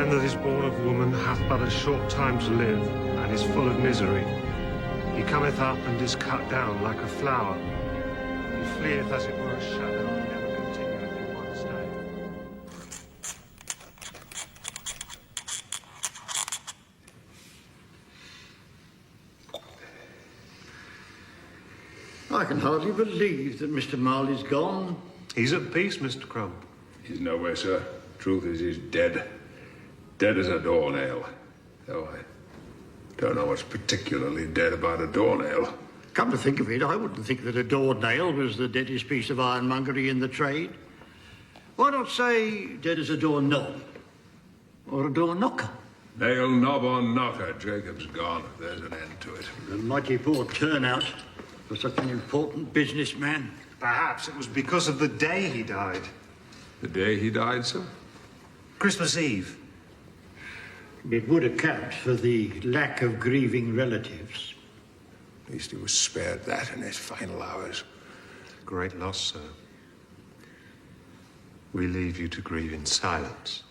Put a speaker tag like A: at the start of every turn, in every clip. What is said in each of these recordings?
A: man that is born of woman hath but a short time to live, and is full of misery. He cometh up and is cut down like a flower. He fleeth as it were a shadow, and never continueth in one stay.
B: I can hardly believe that Mr. Marley's gone.
A: He's at peace, Mr. Crump.
C: He's nowhere, sir. Truth is, he's dead. Dead as a doornail. Though I don't know what's particularly dead about a doornail.
B: Come to think of it, I wouldn't think that a doornail was the deadest piece of ironmongery in the trade. Why not say dead as a doorknob? Or a door knocker?
C: Nail, knob, or knocker, Jacob's gone. There's an end to it.
B: A mighty poor turnout for such an important businessman.
A: Perhaps it was because of the day he died.
C: The day he died, sir?
A: Christmas Eve.
B: It would account for the lack of grieving relatives.
C: At least he was spared that in his final hours.
A: Great loss, sir. We leave you to grieve in silence.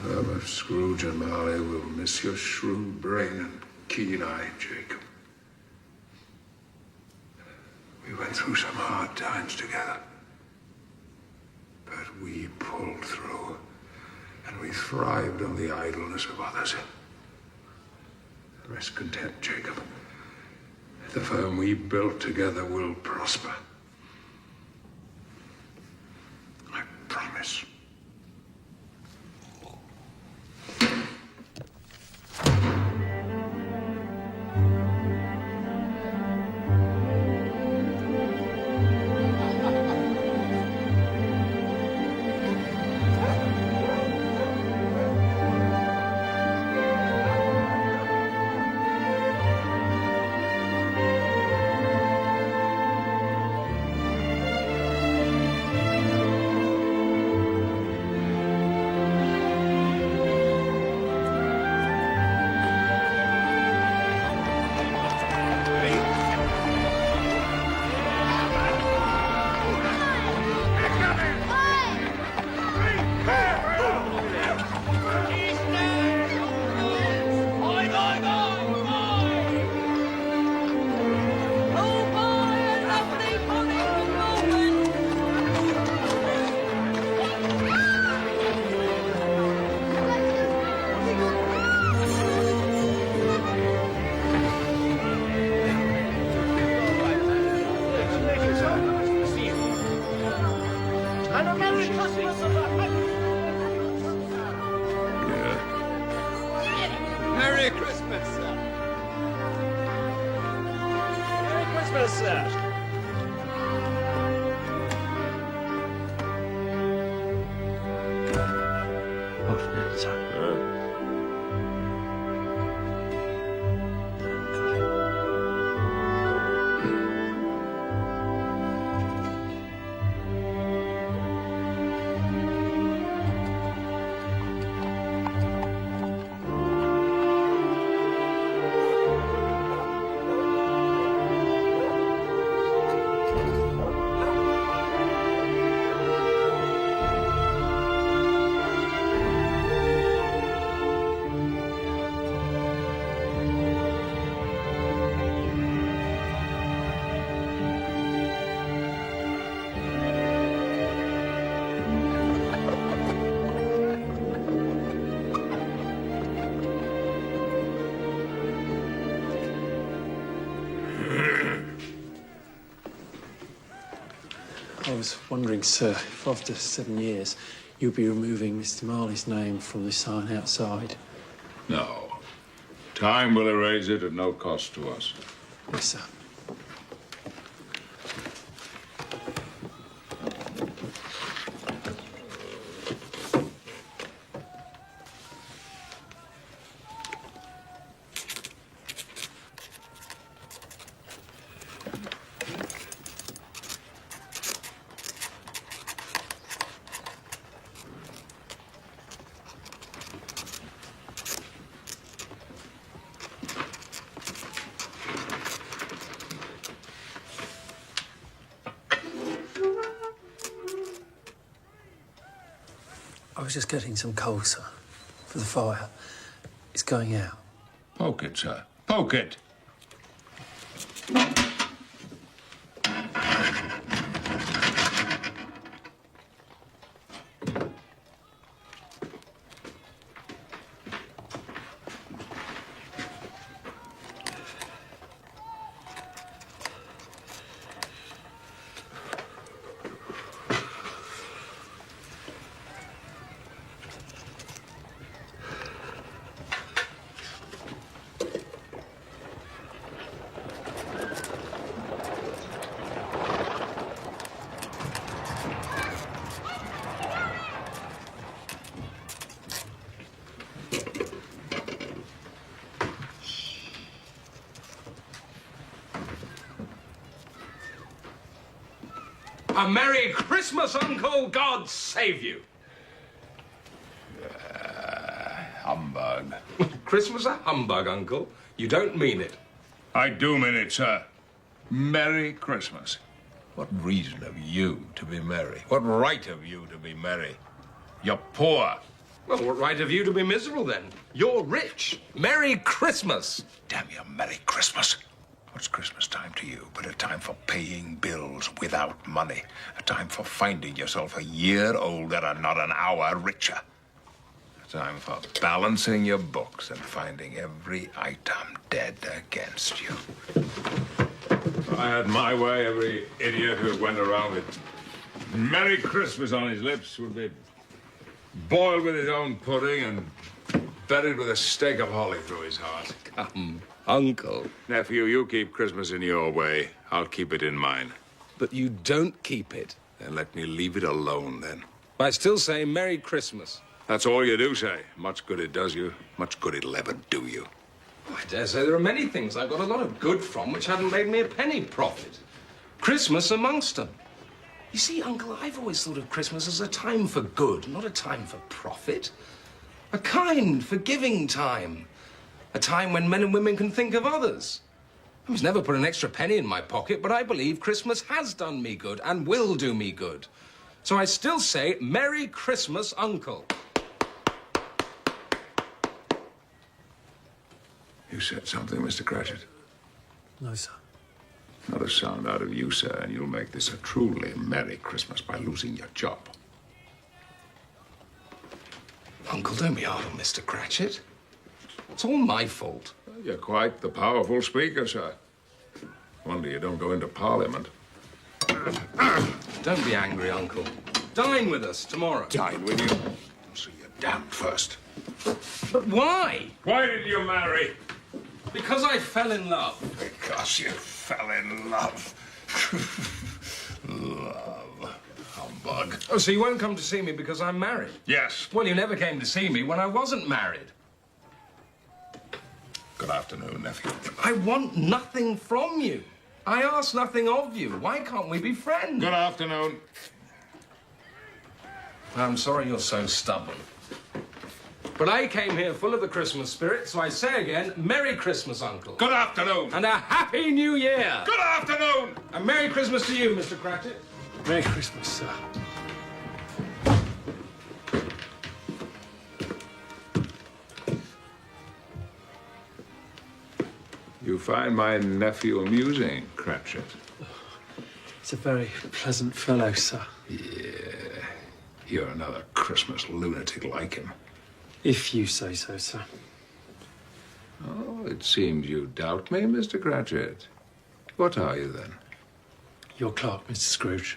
C: Well, Scrooge and Marley will miss your shrewd brain and keen eye, Jacob. We went through some hard times together. But we pulled through, and we thrived on the idleness of others. Rest content, Jacob. The firm we built together will prosper. I promise.
D: Merry Christmas, sir. Merry Christmas, sir.
E: I was wondering, sir, if after 7 years you'll be removing Mr. Marley's name from the sign outside.
C: No. Time will erase it at no cost to us.
E: Yes, sir. was just getting some coal, sir, for the fire. It's going out.
C: Poke it, sir. Poke it.
F: A Merry Christmas, Uncle! God save you!
C: Humbug.
F: Christmas a humbug, Uncle? You don't mean it.
C: I do mean it, sir. Merry Christmas. What reason have you to be merry? What right have you to be merry? You're poor.
F: Well, what right have you to be miserable, then? You're rich. Merry Christmas!
C: Damn you, Merry Christmas. What's Christmas time to you but a time for paying bills without money? A time for finding yourself a year older and not an hour richer? A time for balancing your books and finding every item dead against you. If I had my way, every idiot who went around with Merry Christmas on his lips would be boiled with his own pudding and buried with a stake of holly through his heart.
F: Come, Uncle.
C: Nephew, you keep Christmas in your way. I'll keep it in mine.
F: But you don't keep it.
C: Then let me leave it alone, then.
F: I still say Merry Christmas.
C: That's all you do say. Much good it does you. Much good it'll ever do you.
F: I dare say there are many things I got a lot of good from which hadn't made me a penny profit. Christmas amongst them. You see, Uncle, I've always thought of Christmas as a time for good, not a time for profit. A kind, forgiving time. A time when men and women can think of others. I was never put an extra penny in my pocket, but I believe Christmas has done me good and will do me good. So I still say Merry Christmas, Uncle.
C: You said something, Mr. Cratchit?
E: No, sir.
C: Not a sound out of you, sir, and you'll make this a truly Merry Christmas by losing your job.
F: Uncle, don't be hard on Mr. Cratchit. It's all my fault.
C: You're quite the powerful speaker, sir. Wonder you don't go into Parliament.
F: Don't be angry, Uncle. Dine with us tomorrow.
C: Dine with you. See you damned first.
F: But why?
C: Why did you marry?
F: Because I fell in love.
C: Because you fell in love. Love. Humbug.
F: Oh, so you won't come to see me because I'm married?
C: Yes.
F: Well, you never came to see me when I wasn't married.
C: Good afternoon, nephew.
F: I want nothing from you. I ask nothing of you. Why can't we be friends?
C: Good afternoon.
F: I'm sorry you're so stubborn. But I came here full of the Christmas spirit, so I say again, Merry Christmas, Uncle.
C: Good afternoon.
F: And a Happy New Year.
C: Good afternoon.
F: And Merry Christmas to you, Mr. Cratchit.
E: Merry Christmas, sir.
C: You find my nephew amusing, Cratchit?
E: He's a very pleasant fellow, sir.
C: Yeah. You're another Christmas lunatic like him.
E: If you say so, sir.
C: Oh, it seems you doubt me, Mr. Cratchit. What are you, then?
E: Your clerk, Mr. Scrooge.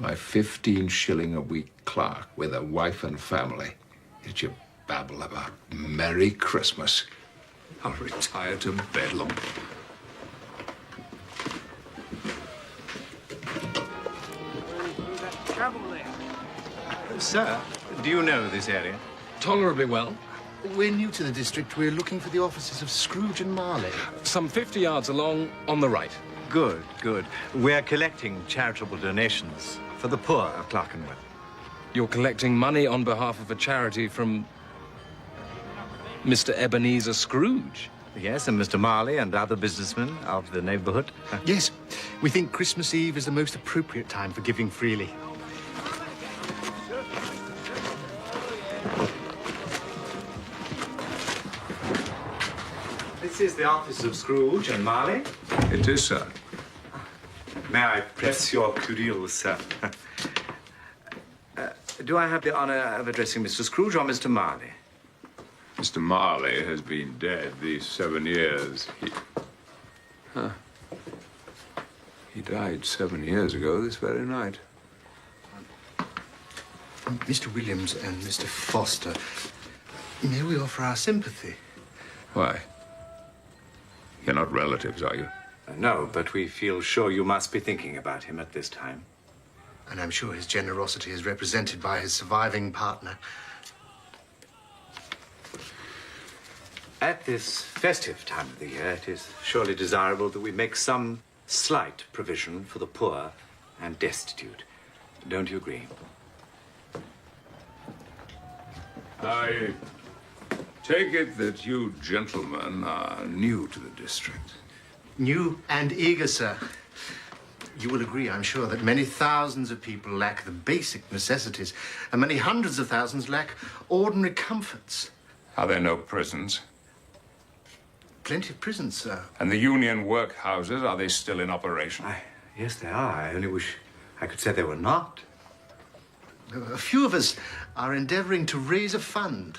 C: My 15-shilling-a-week clerk with a wife and family. Did you babble about Merry Christmas? I'll retire to Bedlam.
G: Sir, do you know this area?
F: Tolerably well.
G: We're new to the district. We're looking for the offices of Scrooge and Marley.
F: Some 50 yards along, on the right.
G: Good, good. We're collecting charitable donations for the poor of Clerkenwell.
F: You're collecting money on behalf of a charity from Mr. Ebenezer Scrooge.
G: Yes, and Mr. Marley and other businessmen of the neighborhood. Yes, we think Christmas Eve is the most appropriate time for giving freely. This is the office of Scrooge and Marley.
C: It is, sir.
G: May I press your cudgel, sir? Do I have the honor of addressing Mr. Scrooge or Mr. Marley?
C: Mr. Marley has been dead these 7 years. He died 7 years ago this very night.
H: Mr. Williams and Mr. Foster, may we offer our sympathy?
C: Why? You're not relatives, are you?
G: No, but we feel sure you must be thinking about him at this time.
H: And I'm sure his generosity is represented by his surviving partner.
G: At this festive time of the year, it is surely desirable that we make some slight provision for the poor and destitute. Don't you agree?
C: I take it that you gentlemen are new to the district.
H: New and eager, sir. You will agree, I'm sure, that many thousands of people lack the basic necessities, and many hundreds of thousands lack ordinary comforts.
C: Are there no prisons?
H: Plenty of prisons, sir.
C: And the union workhouses, are they still in operation?
G: Yes, they are. I only wish I could say they were not.
H: A few of us are endeavoring to raise a fund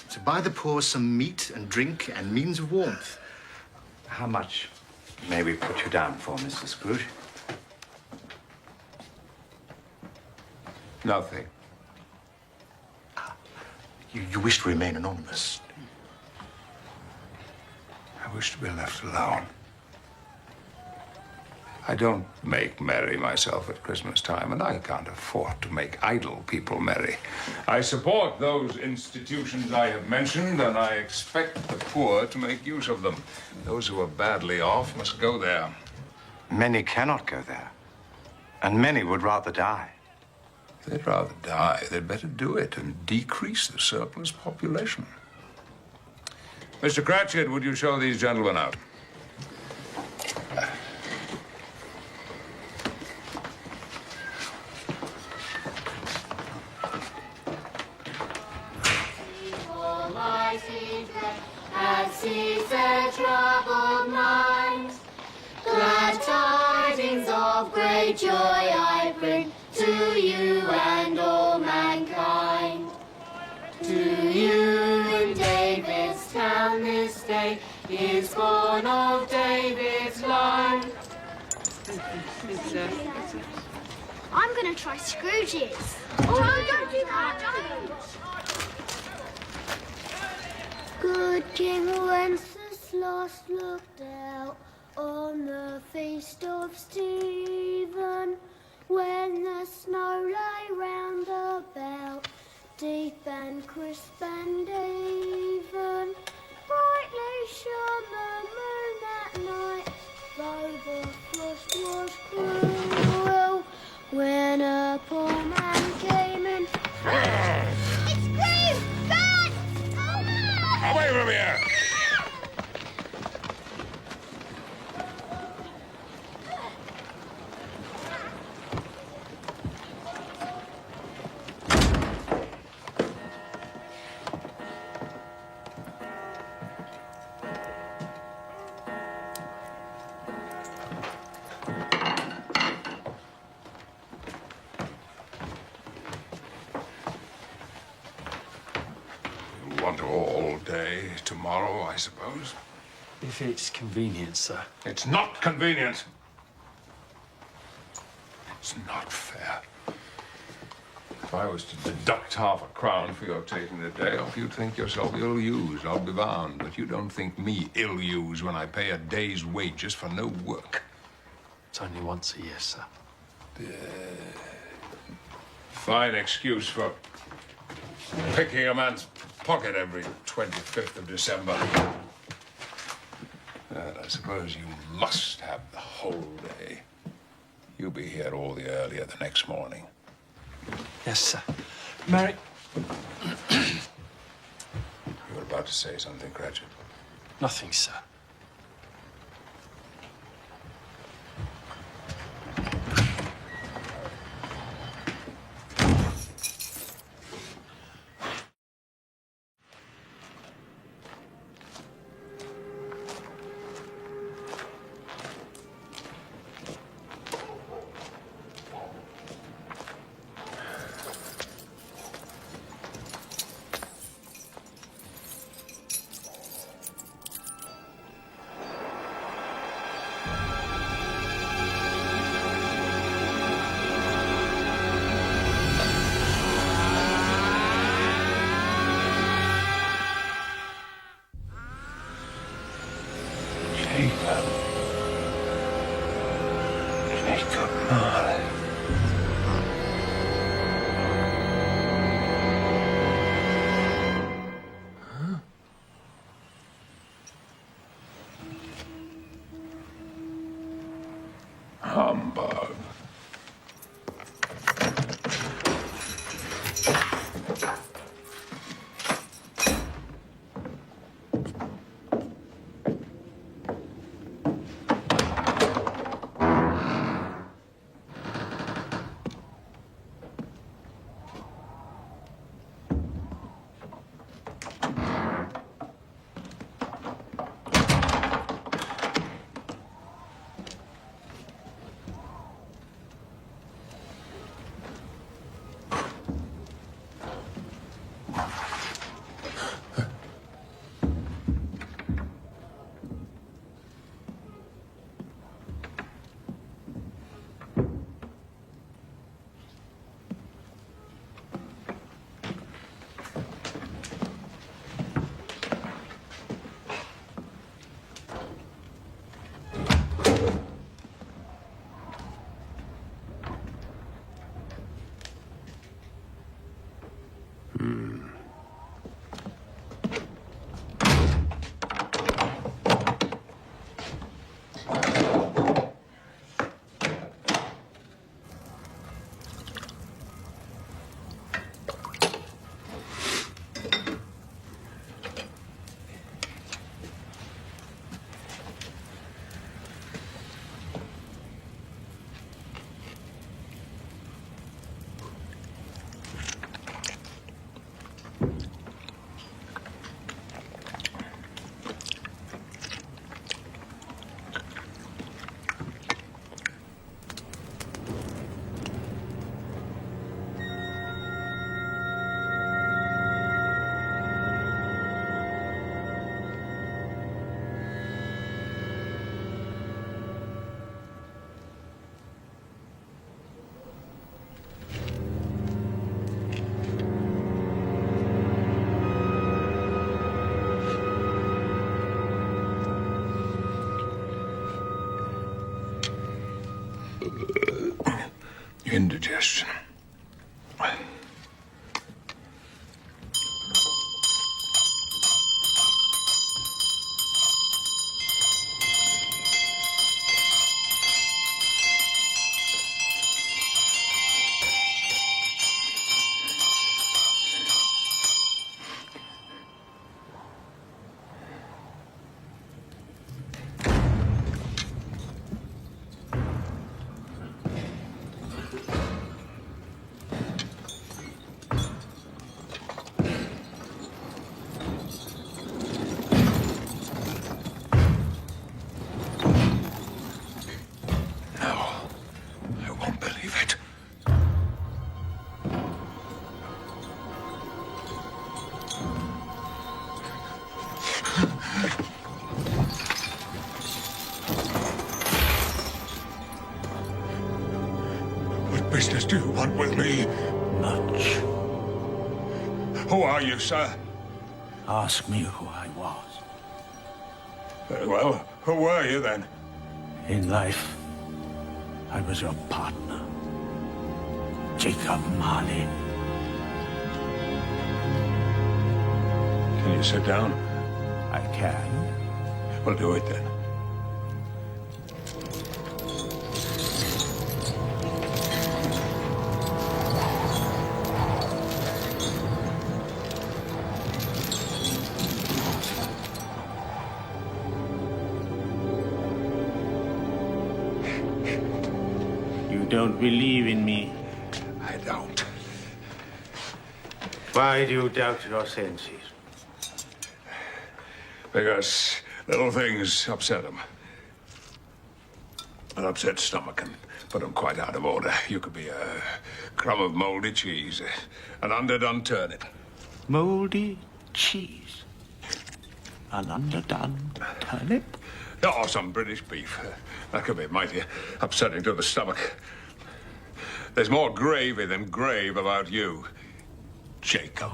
H: to buy the poor some meat and drink and means of warmth.
G: How much may we put you down for, Mr. Scrooge?
C: Nothing.
H: You wish to remain anonymous?
C: I wish to be left alone. I don't make merry myself at Christmas time, and I can't afford to make idle people merry. I support those institutions I have mentioned, and I expect the poor to make use of them. Those who are badly off must go there.
G: Many cannot go there, and many would rather die.
C: If they'd rather die, they'd better do it and decrease the surplus population. Mr. Cratchit, would you show these gentlemen out?
I: Has seized a troubled mind. Glad tidings of great joy I bring to you and all mankind. To you in David's town this day is born of David's line.
J: I'm gonna try Scrooge's.
I: Oh, don't do that, don't!
J: Good King Wenceslas looked out on the feast of Stephen, when the snow lay round about, deep and crisp and even. Brightly shone the moon that night, though the frost was cruel, when a poor man came in. It's Scrooge! Dad! Oh, no!
C: Away from here! You want all day tomorrow, I suppose?
E: If it's convenient, sir.
C: It's not convenient. It's not fair. If I was to deduct £0.50 for your taking the day off, you'd think yourself ill-used, I'll be bound. But you don't think me ill-used when I pay a day's wages for no work.
E: It's only once a year, sir.
C: Fine excuse for picking a man's pocket every 25th of December. But I suppose you must have the whole day. You'll be here all the earlier the next morning.
E: Yes, sir. Mary.
C: You were about to say something, Cratchit.
E: Nothing, sir.
C: Humbug. Indigestion. What business do you want with me?
B: Much.
C: Who are you, sir?
B: Ask me who I was.
C: Very well. Who were you, then?
B: In life, I was your partner, Jacob Marley.
C: Can you sit down?
B: I can.
C: Well, do it then.
B: You don't believe in me.
C: I don't.
B: Why do you doubt your senses?
C: Because little things upset him. An upset stomach can put him quite out of order. You could be a crumb of moldy cheese, an underdone turnip.
B: Moldy cheese. An underdone turnip?
C: Or some British beef. That could be mighty upsetting to the stomach. There's more gravy than grave about you, Jacob.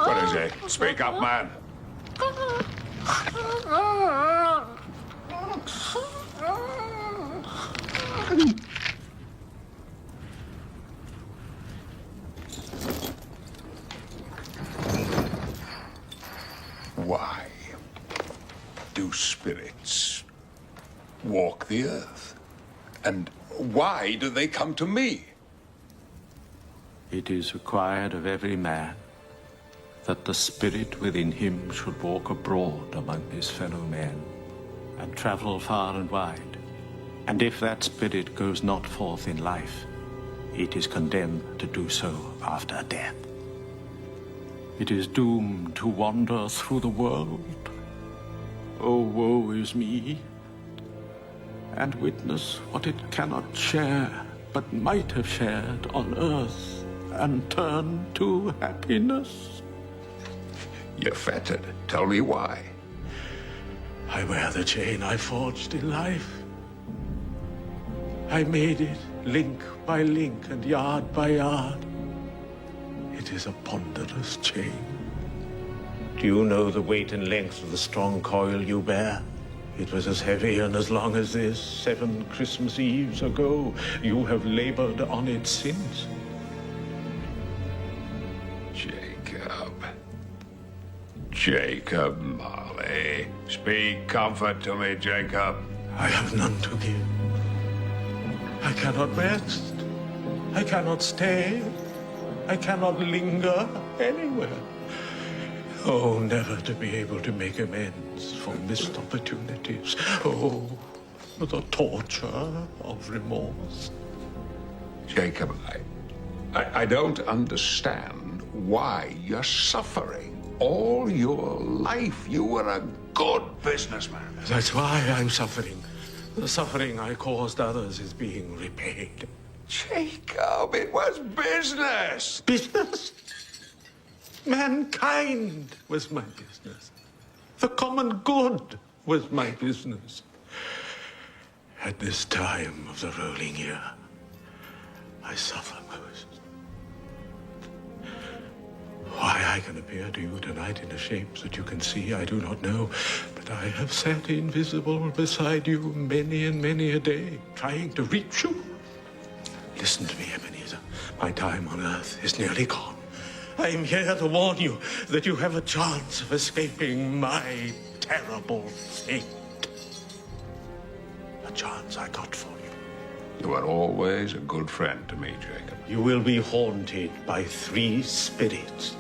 C: What is it? Speak up, man. do spirits walk the earth? And why do they come to me?
K: It is required of every man that the spirit within him should walk abroad among his fellow men and travel far and wide. And if that spirit goes not forth in life, it is condemned to do so after death. It is doomed to wander through the world. Oh, woe is me, and witness what it cannot share, but might have shared on earth, and turn to happiness.
C: You're fettered. Tell me why.
K: I wear the chain I forged in life. I made it link by link and yard by yard. It is a ponderous chain. Do you know the weight and length of the strong coil you bear? It was as heavy and as long as this 7 Christmas Eves ago. You have labored on it since.
C: Jacob Marley. Speak comfort to me, Jacob.
K: I have none to give. I cannot rest. I cannot stay. I cannot linger anywhere. Oh, never to be able to make amends for missed opportunities. Oh, the torture of remorse.
C: Jacob, I don't understand why you're suffering. All your life, you were a good businessman.
K: That's why I'm suffering. The suffering I caused others is being repaid.
C: Jacob, it was business.
K: Business? Mankind was my business. The common good was my business. At this time of the rolling year, I suffer most. Why I can appear to you tonight in a shape that you can see, I do not know. But I have sat invisible beside you many and many a day, trying to reach you. Listen to me, Ebenezer. My time on earth is nearly gone. I am here to warn you that you have a chance of escaping my terrible fate. A chance I got for you.
C: You are always a good friend to me, Jacob.
K: You will be haunted by 3 spirits.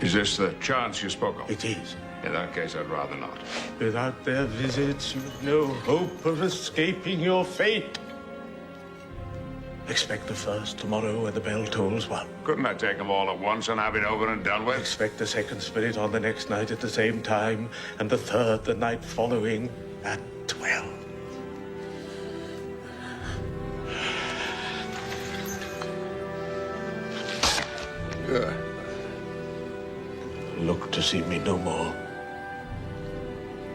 C: Is this the chance you spoke of?
K: It is.
C: In that case, I'd rather not.
K: Without their visits, you've no hope of escaping your fate. Expect the first tomorrow when the bell tolls 1.
C: Couldn't I take them all at once and have it over and done with?
K: Expect the second spirit on the next night at the same time, and the third the night following at 12. Look to see me no more.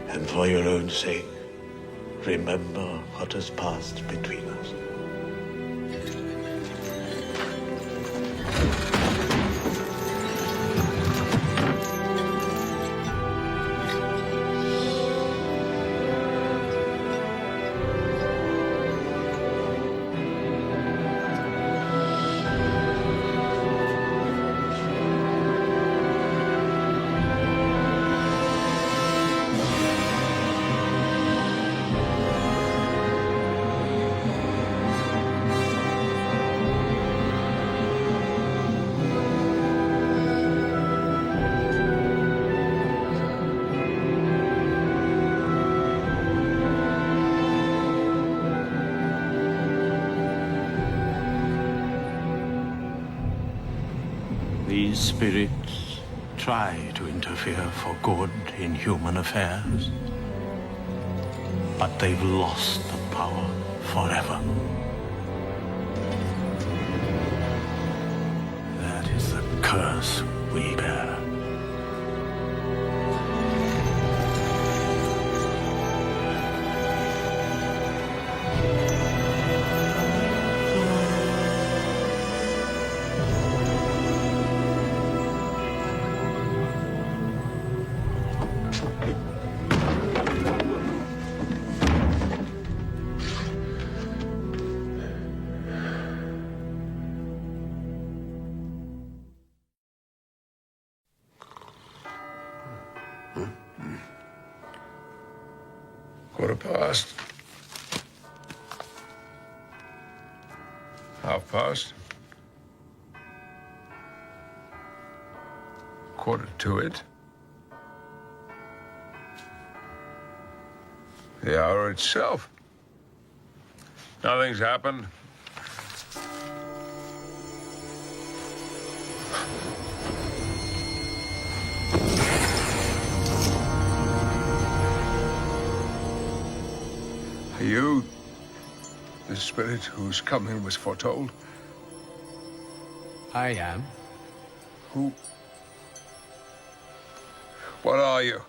K: And for your own sake, remember what has passed between us. These spirits try to interfere for good in human affairs, but they've lost the power forever. That is the curse we bear.
C: past. 1/2 past. 1/4 to. The hour itself. Nothing's happened. Are you the spirit whose coming was foretold?
K: I am.
C: Who? What are you?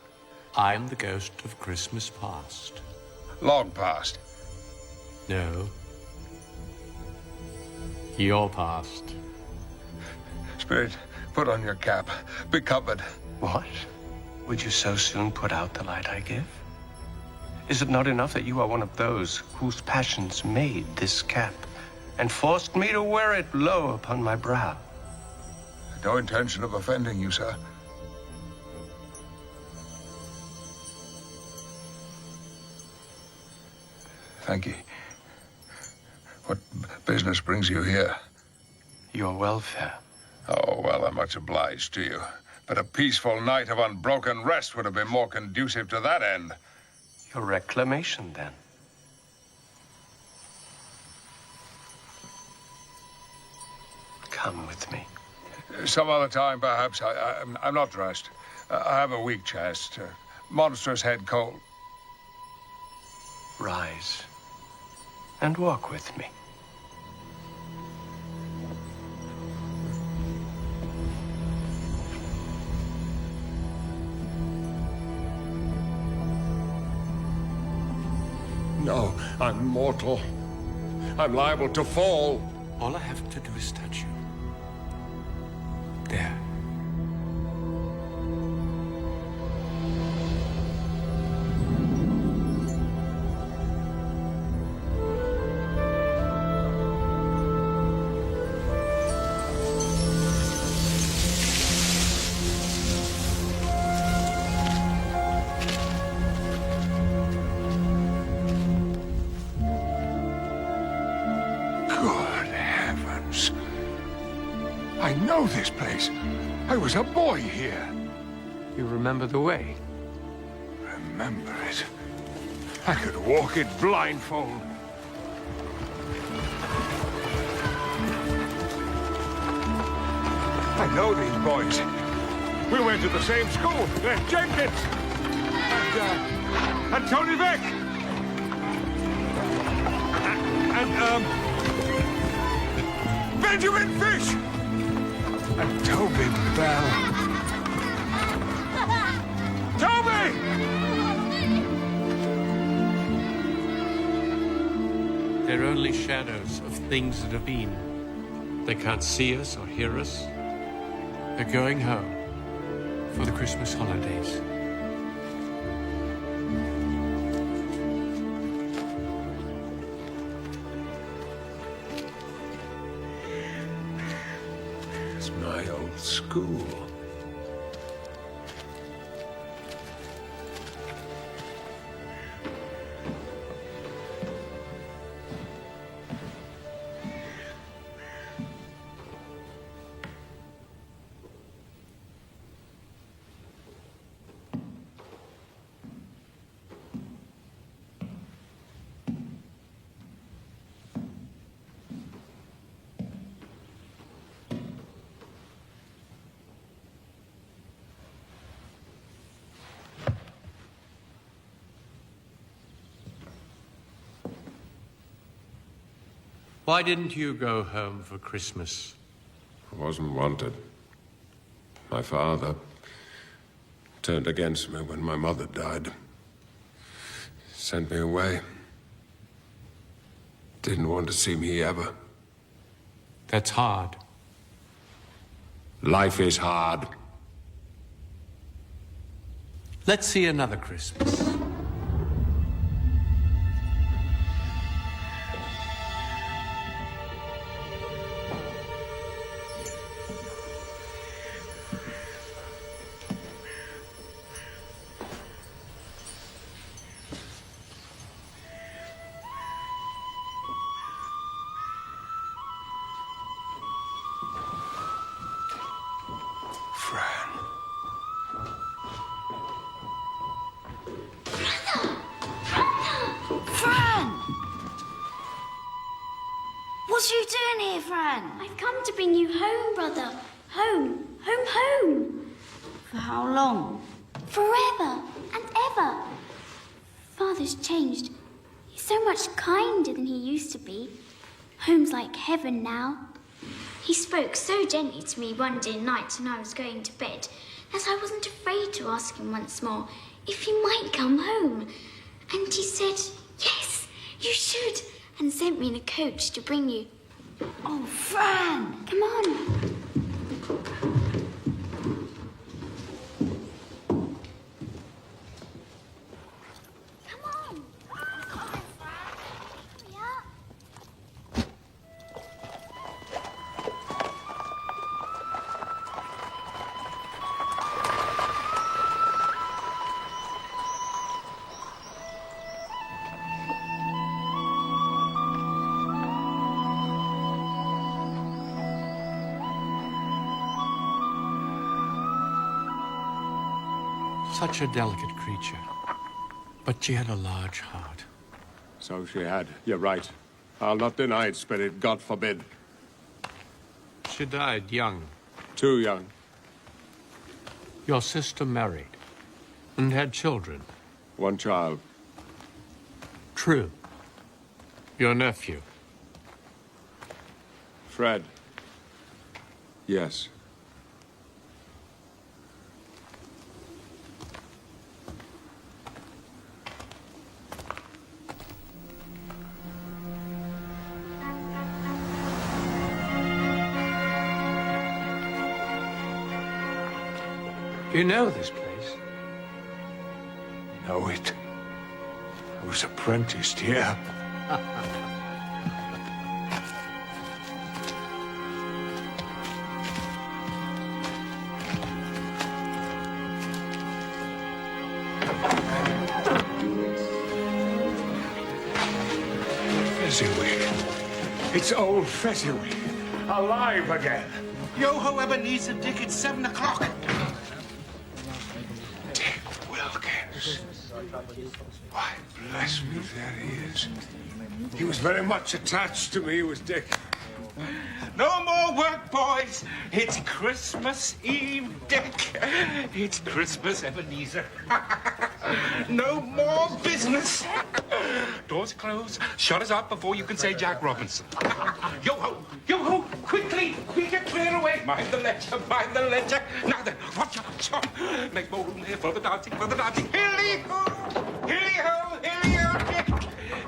K: I'm the ghost of Christmas past.
C: Long past.
K: No. Your past.
C: Spirit, put on your cap. Be covered.
L: What? Would you so soon put out the light I give? Is it not enough that you are one of those whose passions made this cap and forced me to wear it low upon my brow?
C: No intention of offending you, sir. Thank you. What business brings you here?
L: Your welfare.
C: Oh, well, I'm much obliged to you. But a peaceful night of unbroken rest would have been more conducive to that end.
L: Your reclamation, then. Come with me.
C: Some other time, perhaps. I'm not dressed. I have a weak chest, monstrous head cold.
L: Rise and walk with me.
C: No, I'm mortal. I'm liable to fall.
K: All I have to do is touch you. There.
C: Good heavens. I know this place. I was a boy here.
K: You remember the way?
C: Remember it. I could walk it blindfold. I know these boys. We went to the same school. Jenkins! And Tony Beck! And Benjamin Fish! And Toby Bell. Toby!
K: They're only shadows of things that have been. They can't see us or hear us. They're going home for the Christmas holidays.
C: It's my old school.
K: Why didn't you go home for Christmas?
M: I wasn't wanted. My father turned against me when my mother died. Sent me away. Didn't want to see me ever.
K: That's hard.
M: Life is hard.
K: Let's see another Christmas.
J: What are you doing here, Fran? I've come to bring you home, brother. Home. Home, home. For how long? Forever and ever. Father's changed. He's so much kinder than he used to be. Home's like heaven now. He spoke so gently to me one dear night when I was going to bed that I wasn't afraid to ask him once more if he might come home. And he said, yes, you should, and sent me in a coach to bring you. Oh, Fran, come on.
L: Such a delicate creature. But she had a large heart.
M: So she had. You're right. I'll not deny it, Spirit. God forbid.
L: She died young.
M: Too young.
L: Your sister married and had children.
M: One child.
L: True. Your nephew.
M: Fred. Yes.
L: You know this place?
C: Know it. I was apprenticed here. Fezziwig. It's old Fezziwig. Alive again.
N: Yo-ho, Ebenezer, Dick, it's 7 o'clock.
C: Dick Wilkins. Why, bless me, there he is. He was very much attached to me, was Dick.
N: No more work, boys. It's Christmas Eve, Dick. It's Christmas, Ebenezer. No more business. Doors closed. Shutters up before you can say Jack Robinson. Yo-ho! Yo-ho! Quickly! Quicker, clear away! Mind the ledger, mind the ledger. Now then, watch out, chop. Make more room here for the dancing, for the dancing. Hilly-ho! Hilly-ho! Hilly-ho, Dick!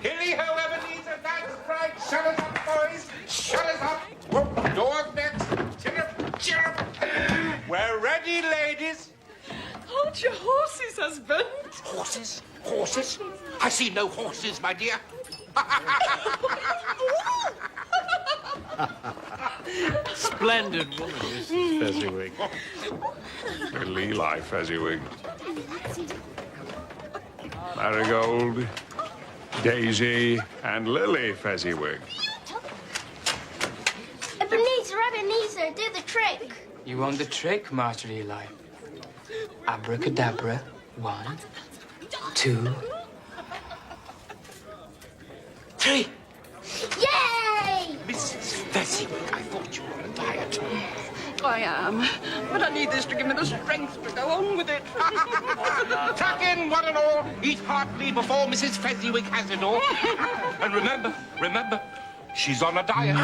N: Hilly-ho, Ebenezer, that's right. Shutters up, boys. Shutters up. Whoa, doors next. Chirrup, chirrup. We're ready, ladies.
O: Hold your horses, husband.
N: Horses? Horses? I see no horses, my dear.
L: Splendid woman, Mrs. Fezziwig.
M: Little Eli Fezziwig. Marigold, Daisy, and Lily Fezziwig.
J: Ebenezer, do the trick.
P: You want the trick, Master Eli? Abracadabra. 1, 2, 3.
J: Yay!
N: Mrs. Fezziwig, I thought you were on a diet.
O: I am, but I need this to give me the strength to go on with it.
N: Tuck in, one and all. Eat heartily before Mrs. Fezziwig has it all. And remember, she's on a diet.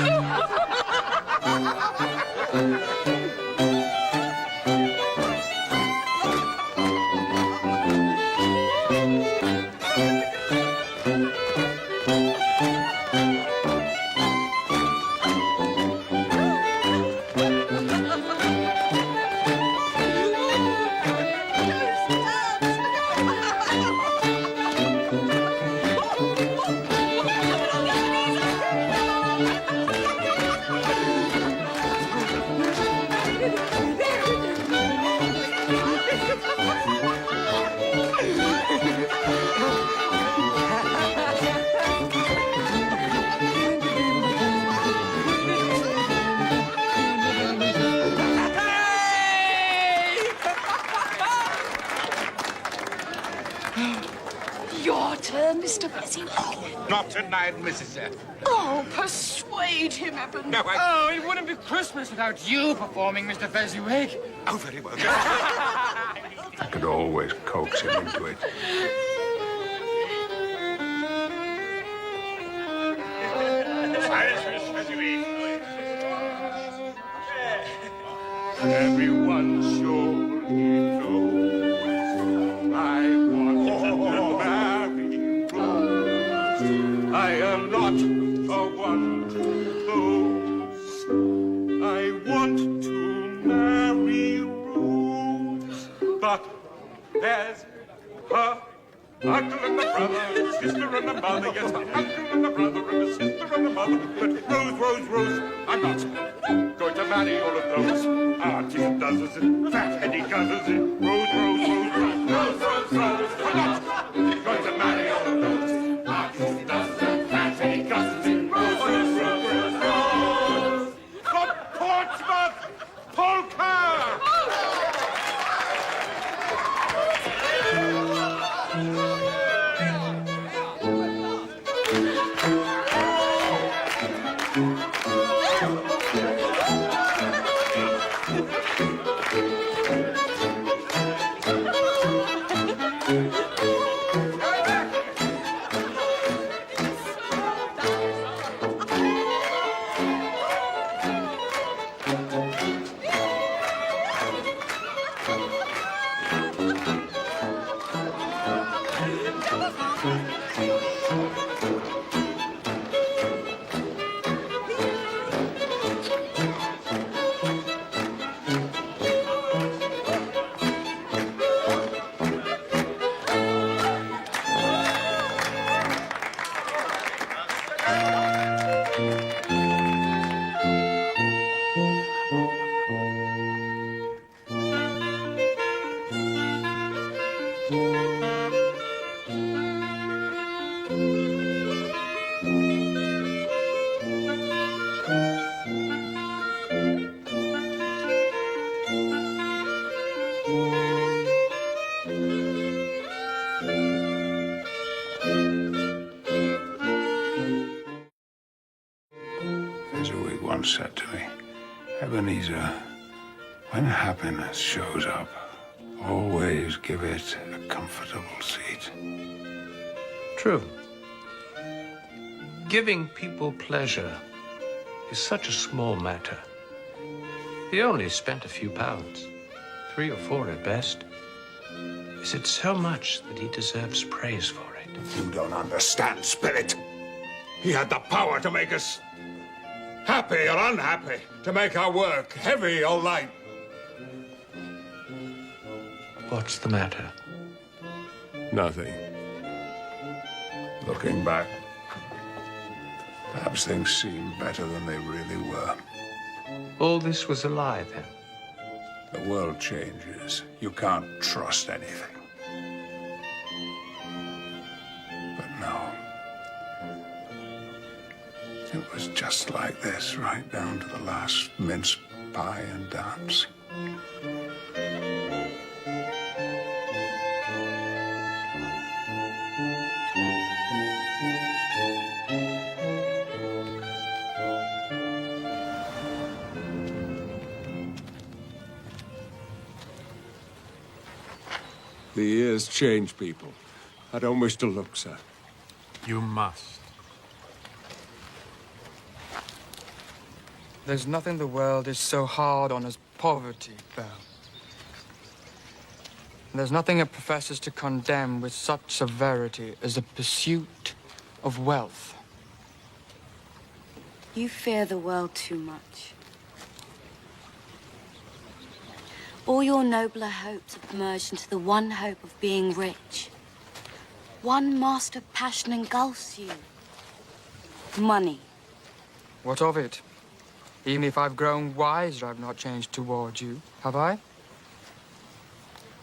O: your turn, Mr. Fezziwig.
C: Not tonight, Mrs. F.
O: Oh, persuade him, Eben.
C: No,
P: Oh, it wouldn't be Christmas without you performing, Mr. Fezziwig.
C: Oh, very well. I could always coax him into it.
N: Everyone surely knows I want to marry Rose. I am not the one to lose. I want to marry Rose. But there's her uncle and the brother, sister and the mother. Yes, the uncle and the brother and the sister and the mother. But Rose, I'm not going to marry all of those. Aunties and dozens and fat-heady cousins and Rose. I'm not going to marry all of those. Aunties and dozens and fat-heady cousins and Rose. The Portsmouth Polka!
C: Fezziwig once said to me, Ebenezer, when happiness shows up, always give it a comfortable seat.
L: True. Giving people pleasure is such a small matter. He only spent a few pounds, 3 or 4 at best. Is it so much that he deserves praise for it?
C: You don't understand, Spirit. He had the power to make us happy or unhappy, to make our work heavy or light.
L: What's the matter?
M: Nothing.
C: Looking back, perhaps things seem better than they really were.
L: All this was a lie, then?
C: The world changes. You can't trust anything. But no. It was just like this, right down to the last mince pie and dance.
M: The years change people. I don't wish to look, sir.
P: You must.
Q: There's nothing the world is so hard on as poverty, Belle. And there's nothing it professes to condemn with such severity as the pursuit of wealth.
J: You fear the world too much. All your nobler hopes have merged into the one hope of being rich. One master passion engulfs you. Money.
Q: What of it? Even if I've grown wiser, I've not changed towards you, have I?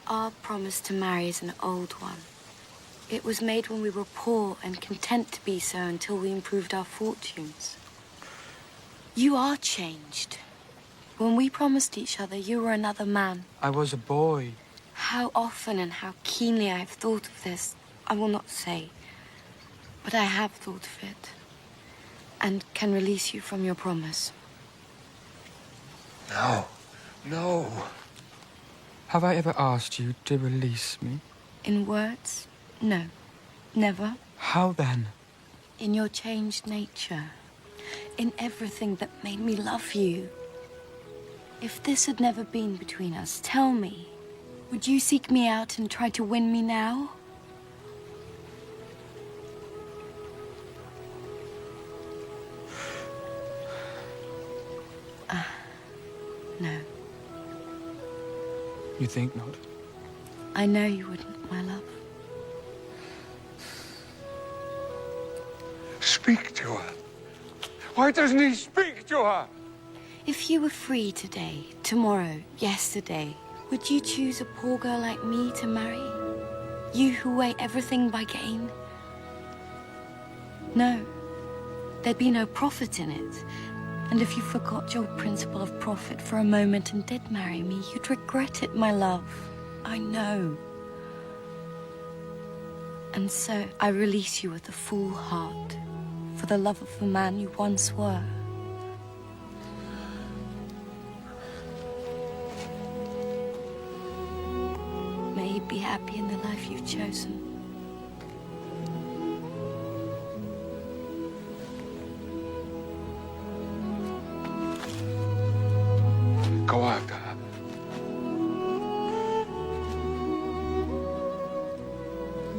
J: Our promise to marry is an old one. It was made when we were poor and content to be so until we improved our fortunes. You are changed. When we promised each other, you were another man.
Q: I was a boy.
J: How often and how keenly I have thought of this.
R: I will not say. But I have thought of it. And can release you from your promise.
L: No. No.
Q: Have I ever asked you to release me?
R: In words? No. Never.
Q: How then?
R: In your changed nature. In everything that made me love you. If this had never been between us, tell me, would you seek me out and try to win me now? No.
Q: You think not?
R: I know you wouldn't, my love.
L: Speak to her. Why doesn't he speak to her?
R: If you were free today, tomorrow, yesterday, would you choose a poor girl like me to marry? You who weigh everything by gain? No. There'd be no profit in it. And if you forgot your principle of profit for a moment and did marry me, you'd regret it, my love. I know. And so I release you with a full heart for the love of the man you once were. May you be happy in the life you've chosen.
L: Go after her.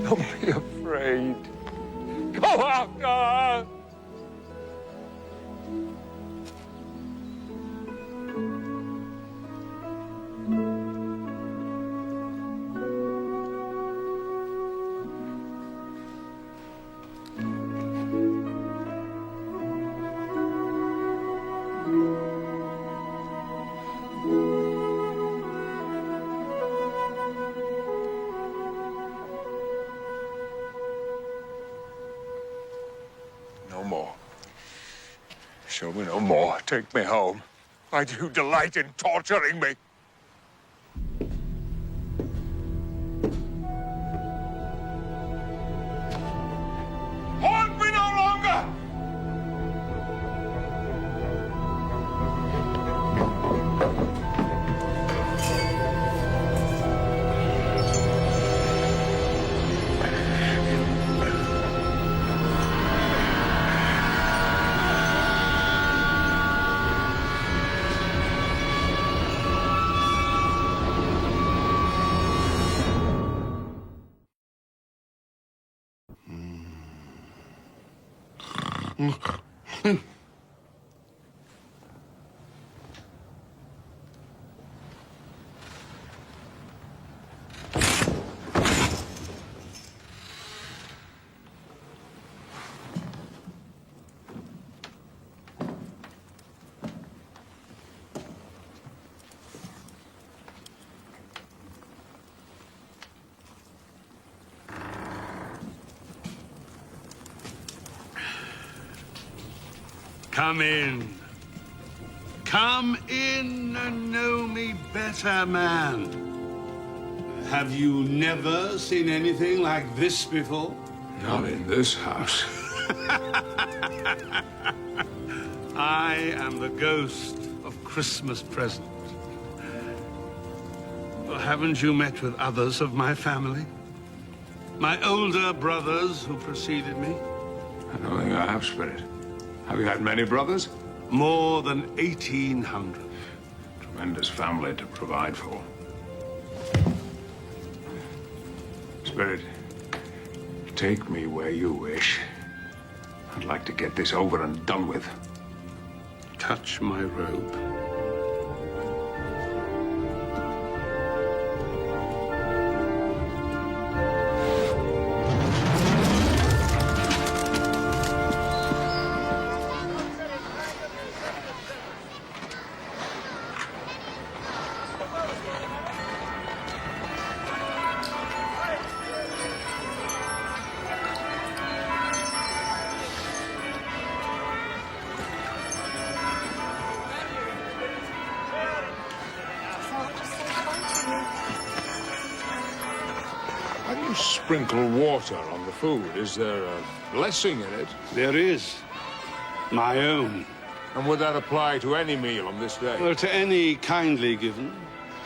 L: Don't be afraid. Go after her. No more. Show me no more. Take me home. Why do you delight in torturing me? Hold me no longer!
S: Come in. Come in and know me better, man. Have you never seen anything like this before?
C: Not in this house.
S: I am the ghost of Christmas present. Well, haven't you met with others of my family? My older brothers who preceded me?
C: I don't think I have, Spirit. Have you had many brothers?
S: More than 1,800.
C: Tremendous family to provide for. Spirit, take me where you wish. I'd like to get this over and done with.
S: Touch my robe.
C: sprinkle water on the food? Is there a blessing in it?
S: There is. My own.
C: And would that apply to any meal on this day?
S: Well, to any kindly given.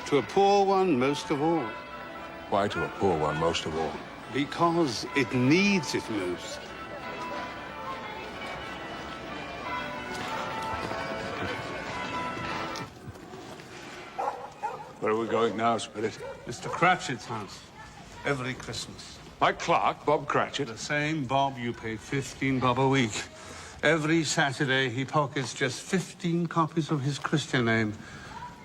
S: To a poor one, most of all.
C: Why to a poor one, most of all?
S: Because it needs it most.
C: Where are we going now, Spirit?
S: Mr. Cratchit's house. Every Christmas.
C: My clerk, Bob Cratchit?
S: The same Bob you pay 15 bob a week. Every Saturday, he pockets just 15 copies of his Christian name.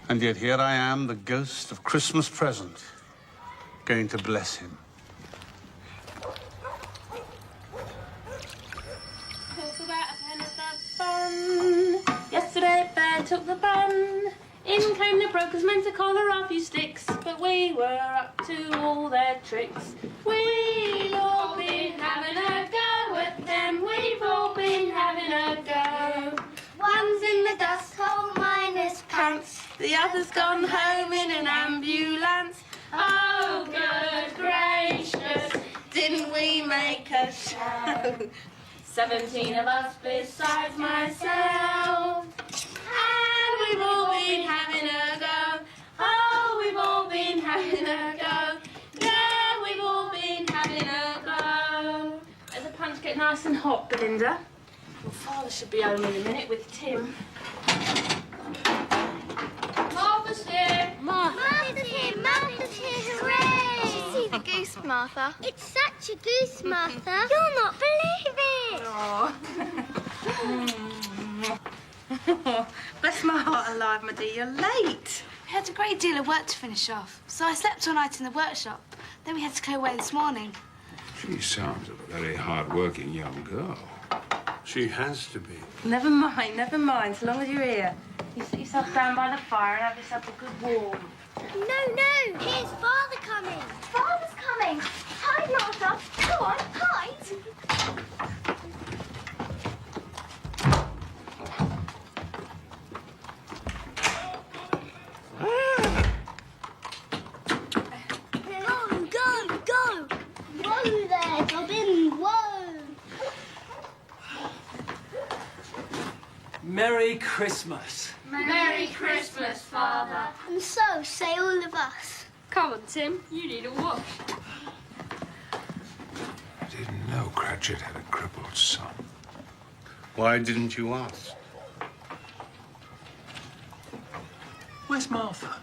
S: And yet here I am, the ghost of Christmas present, going to bless him.
T: Yesterday, Bear took the bun. In came the brokers, meant to collar off you sticks, but we were up to all their tricks. We've all been having a go at them. We've all been having a go.
I: One's in the dust hole, minus pants.
T: The other's gone home in an ambulance. Oh, good gracious, didn't we make a show? 17 of us besides myself. And we've all been having a go. Oh, we've all been having a go. Yeah, we've all been having a go. Let the punch get nice and hot, Belinda. Your father should be home in a minute with Tim. Martha's here.
I: Martha's here, Martha's here, hooray! Did you see the goose, Martha? It's such a goose, Martha. You'll not believe it.
T: Oh. Bless my heart alive, my dear, you're late.
U: We had a great deal of work to finish off, so I slept all night in the workshop. Then we had to go away this morning.
C: She sounds a very hard-working young girl.
S: She has to be.
T: Never mind, so long as you're here. You sit yourself down by the fire and have yourself a good warm.
I: No, here's Father coming. Father's coming. Hide, Martha. Go on, hide. Go. Whoa there, Dobbin, whoa.
E: Merry Christmas.
T: Merry Christmas, Father.
I: And so say all of us.
T: Come on, Tim, you need a wash.
C: I didn't know Cratchit had a crippled son.
S: Why didn't you ask?
E: Where's Martha?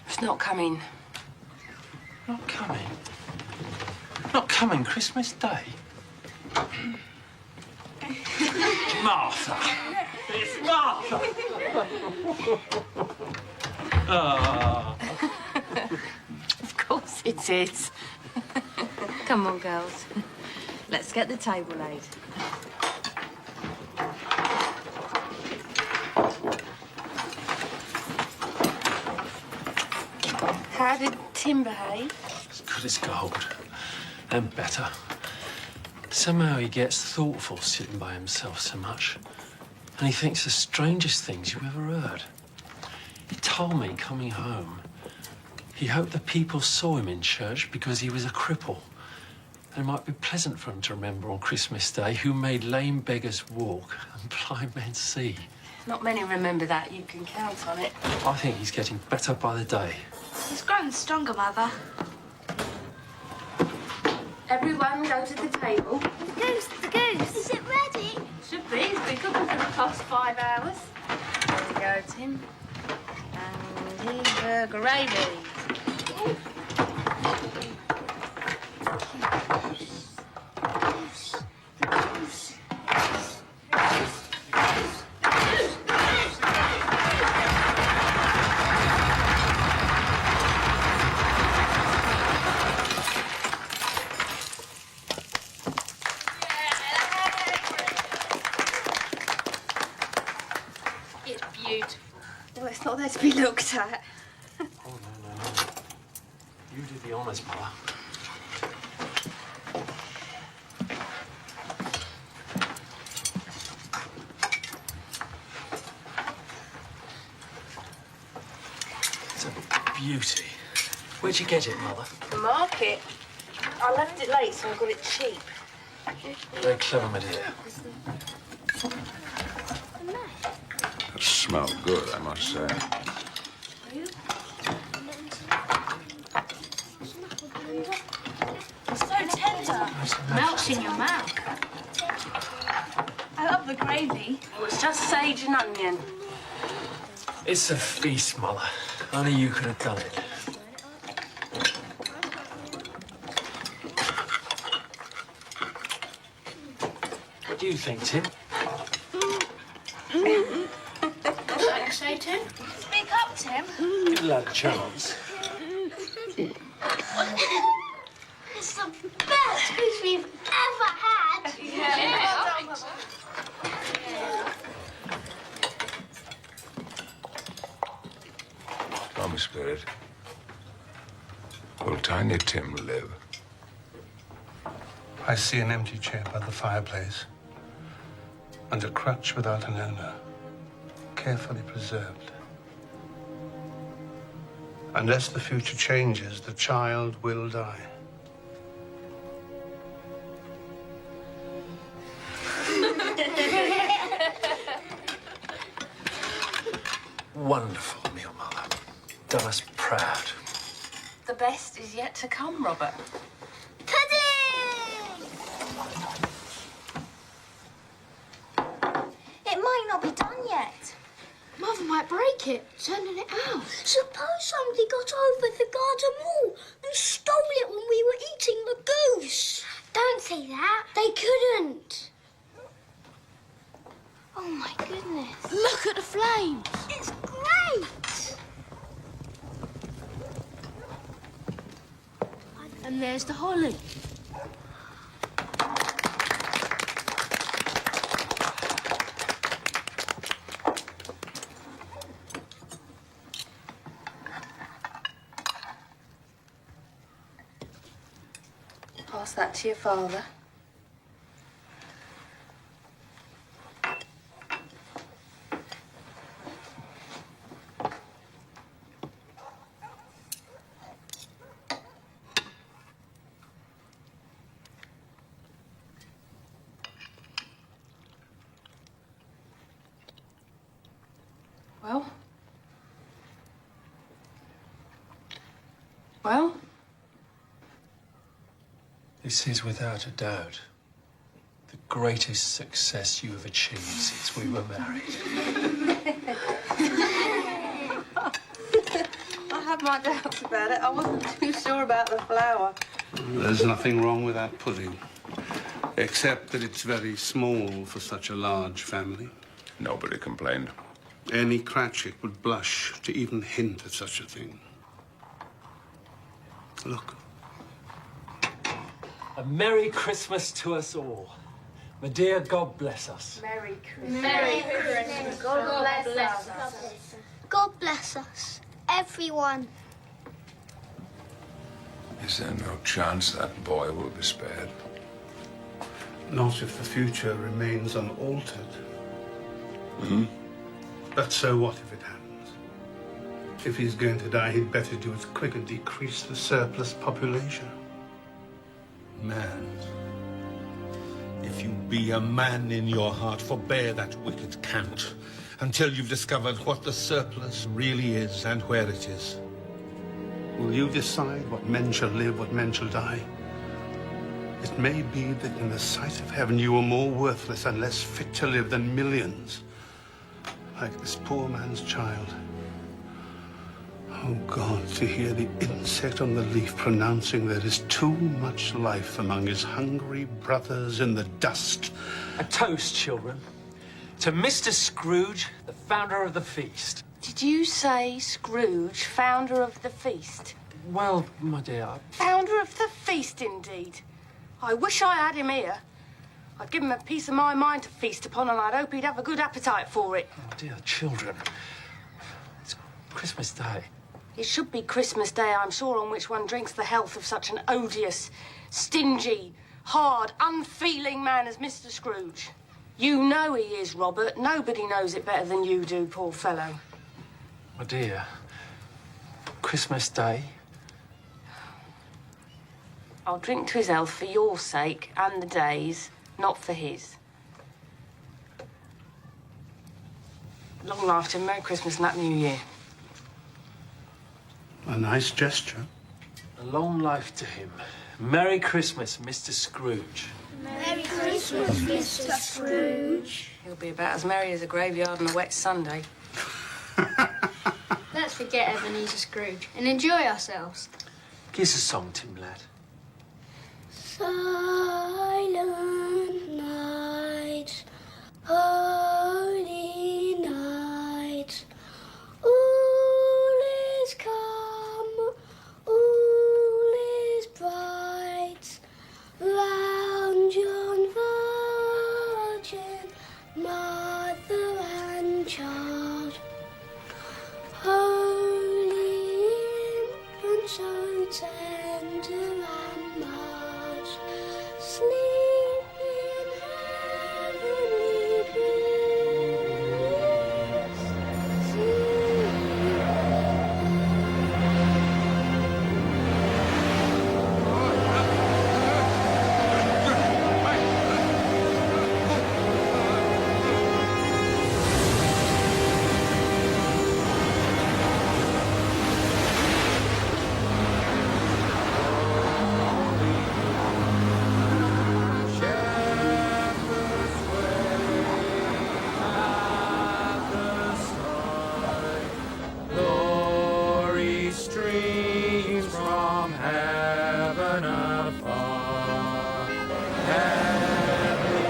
T: It's not coming.
E: Not coming? Not coming Christmas Day? Martha! It's Martha! Oh.
T: Of course it is. Come on, girls. Let's get the table laid. How did Tim behave?
E: As good as gold. And better. Somehow he gets thoughtful sitting by himself so much. And he thinks the strangest things you ever heard. He told me coming home, he hoped the people saw him in church because he was a cripple. And it might be pleasant for him to remember on Christmas Day who made lame beggars walk and blind men see.
T: Not many remember that. You can count on it.
E: I think he's getting better by the day.
U: He's growing stronger, Mother.
T: Everyone go to the table.
I: The goose. Is it ready?
T: Should be. It's been cooking for the past 5 hours. There you go, Tim. And here's the gravy. It's beautiful. Well, it's not there to be looked at.
E: Oh, no. You do the honours, Mother. It's a beauty. Where'd you get it, Mother?
T: The market. I left it late, so I got it cheap.
E: Very clever, my dear.
C: It smells good, I must say.
U: It's so tender. Melts in your mouth. I love the gravy.
T: It was just sage and onion.
E: It's a feast, Mother. Only you could have done it. What do you think, Tim?
U: What you say, Tim? Speak up, Tim.
E: Give the lad a chance.
I: It's the best goose we've ever had.
C: Tommy Spirit. Will Tiny Tim live?
S: I see an empty chair by the fireplace, and a crutch without an owner, carefully preserved. Unless the future changes, the child will die.
E: Wonderful meal, Mother. Done us proud.
T: The best is yet to come, Robert.
I: It might not be done yet.
U: Mother might break it, turning it out.
I: Suppose somebody got over the garden wall and stole it when we were eating the goose. Don't say that. They couldn't. Oh, my goodness.
U: Look at the flames.
I: It's great.
U: And there's the holly.
T: Pass that to your father. Well?
E: This is without a doubt the greatest success you have achieved since we were married.
T: I had my doubts about it. I wasn't too sure about the flour.
S: There's nothing wrong with that pudding, except that it's very small for such a large family.
C: Nobody complained.
S: Any Cratchit would blush to even hint at such a thing. Look.
E: A Merry Christmas to us all. My dear, God bless us.
T: Merry Christmas.
I: Merry Christmas. God bless us. God bless us. Everyone.
C: Is there no chance that boy will be spared?
S: Not if the future remains unaltered.
C: Hmm?
S: But so what if it happens? If he's going to die, he'd better do it quick and decrease the surplus population.
A: Man, if you be a man in your heart, forbear that wicked cant until you've discovered what the surplus really is and where it is.
S: Will you decide what men shall live, what men shall die? It may be that in the sight of heaven you are more worthless and less fit to live than millions, like this poor man's child. Oh, God, to hear the insect on the leaf pronouncing there is too much life among his hungry brothers in the dust.
E: A toast, children, to Mr. Scrooge, the founder of the feast.
T: Did you say Scrooge, founder of the feast?
E: Well, my dear,
T: Founder of the feast, indeed. I wish I had him here. I'd give him a piece of my mind to feast upon, and I'd hope he'd have a good appetite for it.
E: Oh, dear children, it's Christmas Day.
T: It should be Christmas Day, I'm sure, on which one drinks the health of such an odious, stingy, hard, unfeeling man as Mr. Scrooge. You know he is, Robert. Nobody knows it better than you do, poor fellow.
E: My dear, Christmas Day
T: I'll drink to his health for your sake and the day's, not for his. Long life to him, Merry Christmas and Happy New Year.
S: A nice gesture.
E: A long life to him. Merry Christmas, Mr. Scrooge.
I: Merry Christmas, Mr. Scrooge.
T: He'll be about as merry as a graveyard on a wet Sunday.
U: Let's forget Ebenezer Scrooge and enjoy ourselves.
E: Give us a song, Tim, lad.
I: Silent night, holy night, all is calm, all is bright, round yon virgin, mother and child, holy infant, so tender and mild, sleep in heavenly bliss.
D: Glory streams from heaven afar. Heavenly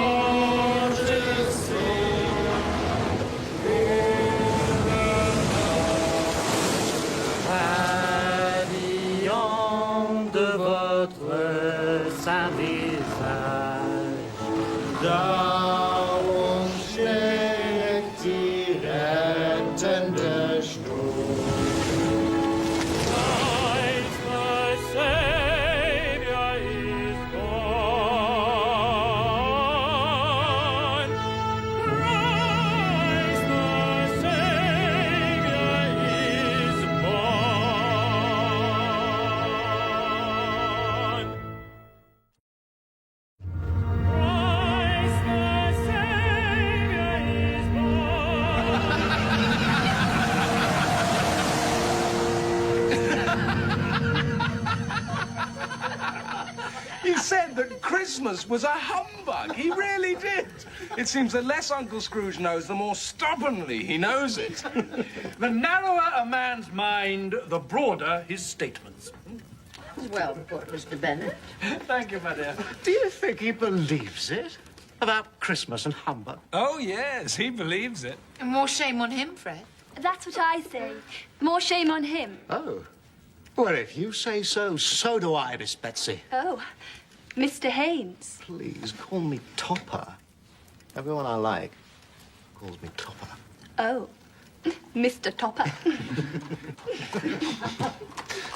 D: hosts sing Beyond de votre saint visage, darum schlägt die rettende Stunde. Christ the Savior is born. Christ the Savior is born. Christ the Savior is
F: He said that Christmas was a humbug. He really did. It seems the less Uncle Scrooge knows, the more stubbornly he knows it.
V: The narrower a man's mind, the broader his statements.
W: Well put, Mr. Bennet.
V: Thank you, my dear.
B: Do you think he believes it? About Christmas and humbug?
F: Oh, yes, he believes it.
O: And more shame on him, Fred.
U: That's what I say. More shame on him.
B: Oh. Well, if you say so, so do I, Miss Betsy.
U: Oh, Mr. Haynes.
H: Please, call me Topper. Everyone I like calls me Topper.
U: Oh, Mr. Topper.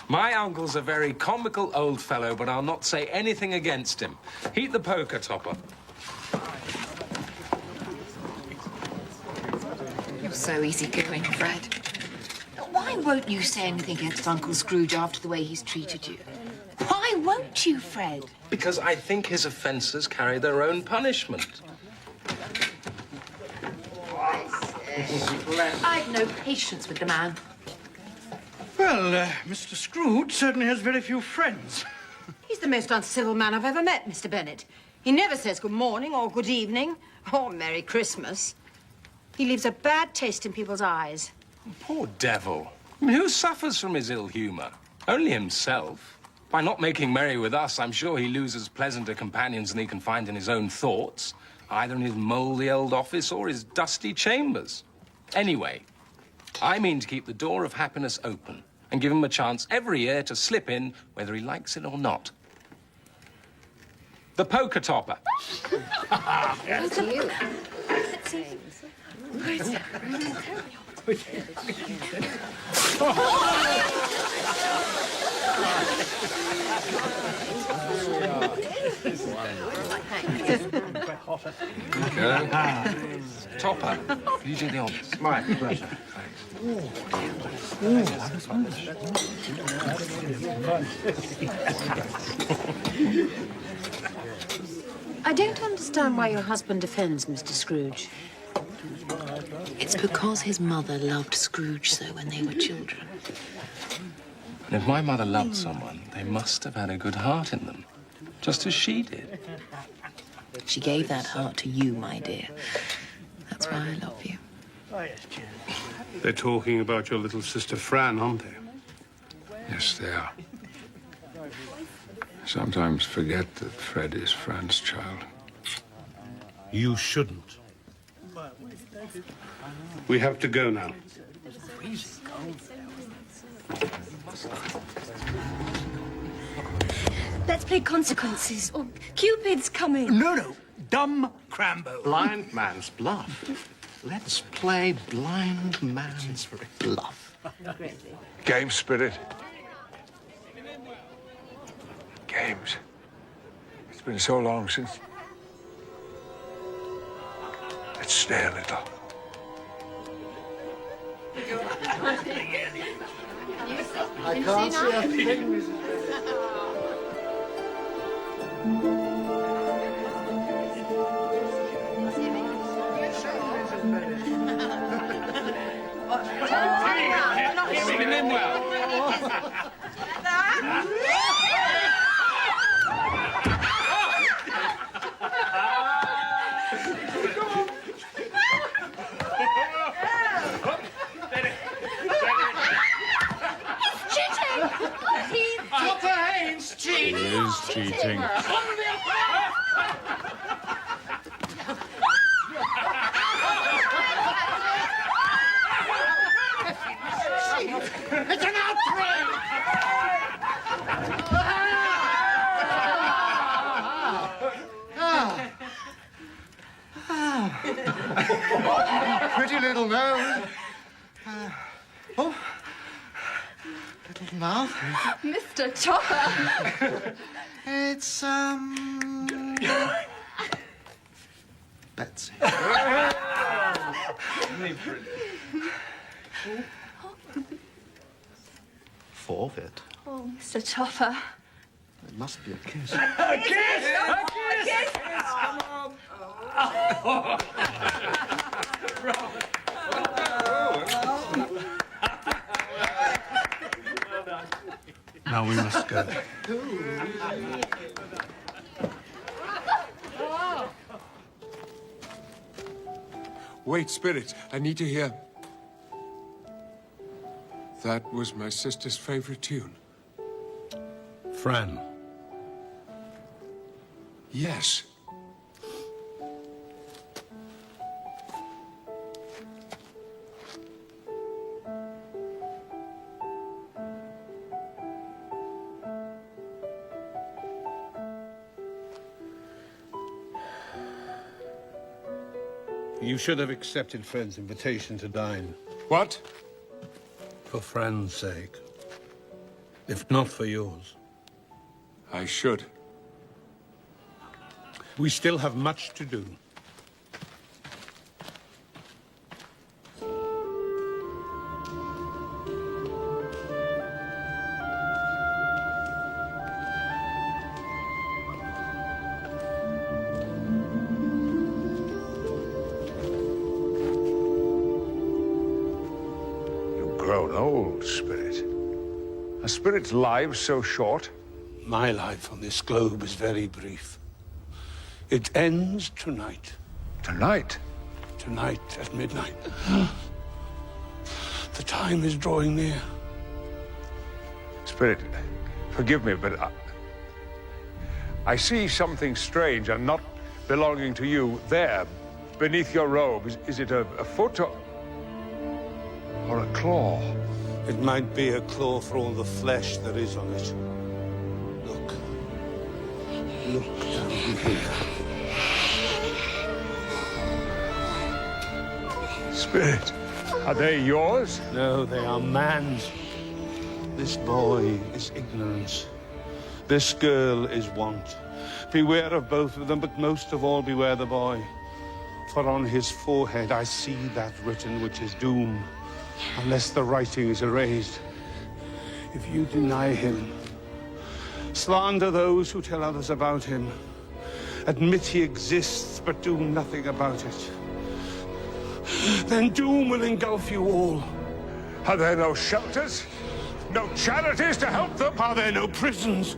F: My uncle's a very comical old fellow, but I'll not say anything against him. Heat the poker, Topper.
O: You're so easygoing, Fred. Why won't you say anything against Uncle Scrooge after the way he's treated you? Why won't you, Fred?
F: Because I think his offences carry their own punishment.
O: I've no patience with the man.
V: Well, Mr. Scrooge certainly has very few friends.
O: He's the most uncivil man I've ever met, Mr. Bennet. He never says good morning or good evening or Merry Christmas. He leaves a bad taste in people's eyes.
F: Poor devil. I mean, who suffers from his ill humour? Only himself. By not making merry with us, I'm sure he loses pleasanter companions than he can find in his own thoughts, either in his mouldy old office or his dusty chambers. Anyway, I mean to keep the door of happiness open and give him a chance every year to slip in, whether he likes it or not. The poker topper.
O: That's you.
F: Topper, you do the honours.
L: My pleasure.
O: I don't understand why your husband defends Mr. Scrooge.
G: It's because his mother loved Scrooge so when they were children.
F: And if my mother loved someone, they must have had a good heart in them, just as she did.
G: She gave that heart to you, my dear. That's why I love you.
S: They're talking about your little sister Fran, aren't they?
C: Yes, they are. Sometimes forget that Fred is Fran's child.
A: You shouldn't.
S: We have to go now.
K: Let's play consequences, or Cupid's coming.
B: No. Dumb Crambo.
H: Blind man's bluff. Let's play blind man's bluff.
C: Game spirit. Games. It's been so long since. Let's stay a little.
H: I can't see a thing.
F: Spin him well.
A: He is cheating.
B: It's an outrage!
H: Pretty little nose. Oh, little mouth.
K: Mr. Chopper.
H: It's, Betsy. Forfeit.
K: Oh, Mr. Chopper.
H: It must be a kiss.
K: A kiss! A kiss! Come on!
A: Now we must go.
M: Wait, Spirit, I need to hear. That was my sister's favorite tune.
A: Fran.
M: Yes.
A: You should have accepted Fred's invitation to dine.
M: What?
A: For Fran's sake. If not for yours.
M: I should.
A: We still have much to do.
C: Grown old, Spirit. A spirit's life so short?
A: My life on this globe is very brief. It ends tonight.
C: Tonight?
A: Tonight at midnight. The time is drawing near.
C: Spirit, forgive me, but I see something strange and not belonging to you there, beneath your robe. Is it a foot or a claw?
A: It might be a claw for all the flesh there is on it. Look. Look down looking here.
C: Spirit, are they yours?
A: No, they are man's. This boy is ignorance. This girl is want. Beware of both of them, but most of all beware the boy. For on his forehead I see that written which is doom, unless the writing is erased. If you deny him, slander those who tell others about him, admit he exists but do nothing about it, then doom will engulf you all.
C: Are there no shelters? No charities to help them?
A: Are there no prisons?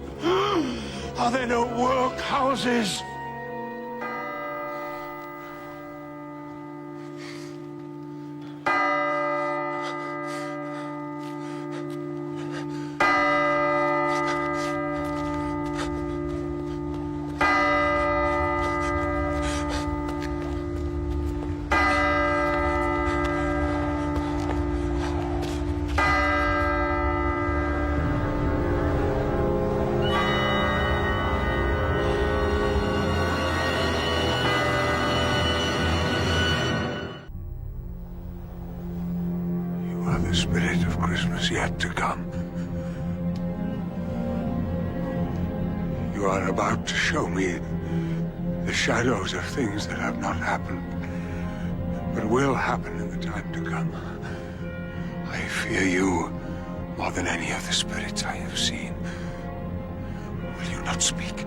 A: Are there no workhouses?
C: The spirit of Christmas yet to come. You are about to show me the shadows of things that have not happened, but will happen in the time to come. I fear you more than any of the spirits I have seen. Will you not speak?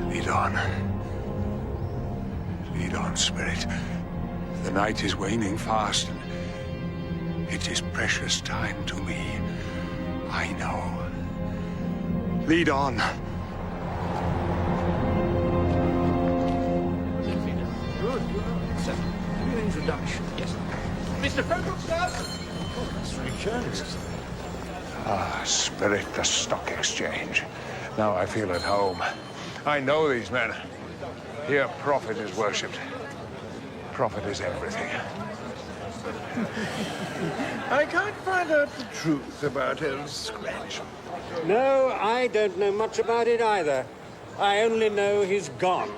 C: Lead on, Spirit. The night is waning fast, and it is precious time to me. I know. Lead on.
B: Good. So, an introduction. Yes. Mr. Fogelstadt. Oh, that's returned.
C: Ah, Spirit, the stock exchange. Now I feel at home. I know these men. Here, profit is worshipped. Profit is everything.
B: I can't find out the truth about old Scratch.
J: No, I don't know much about it either. I only know he's gone.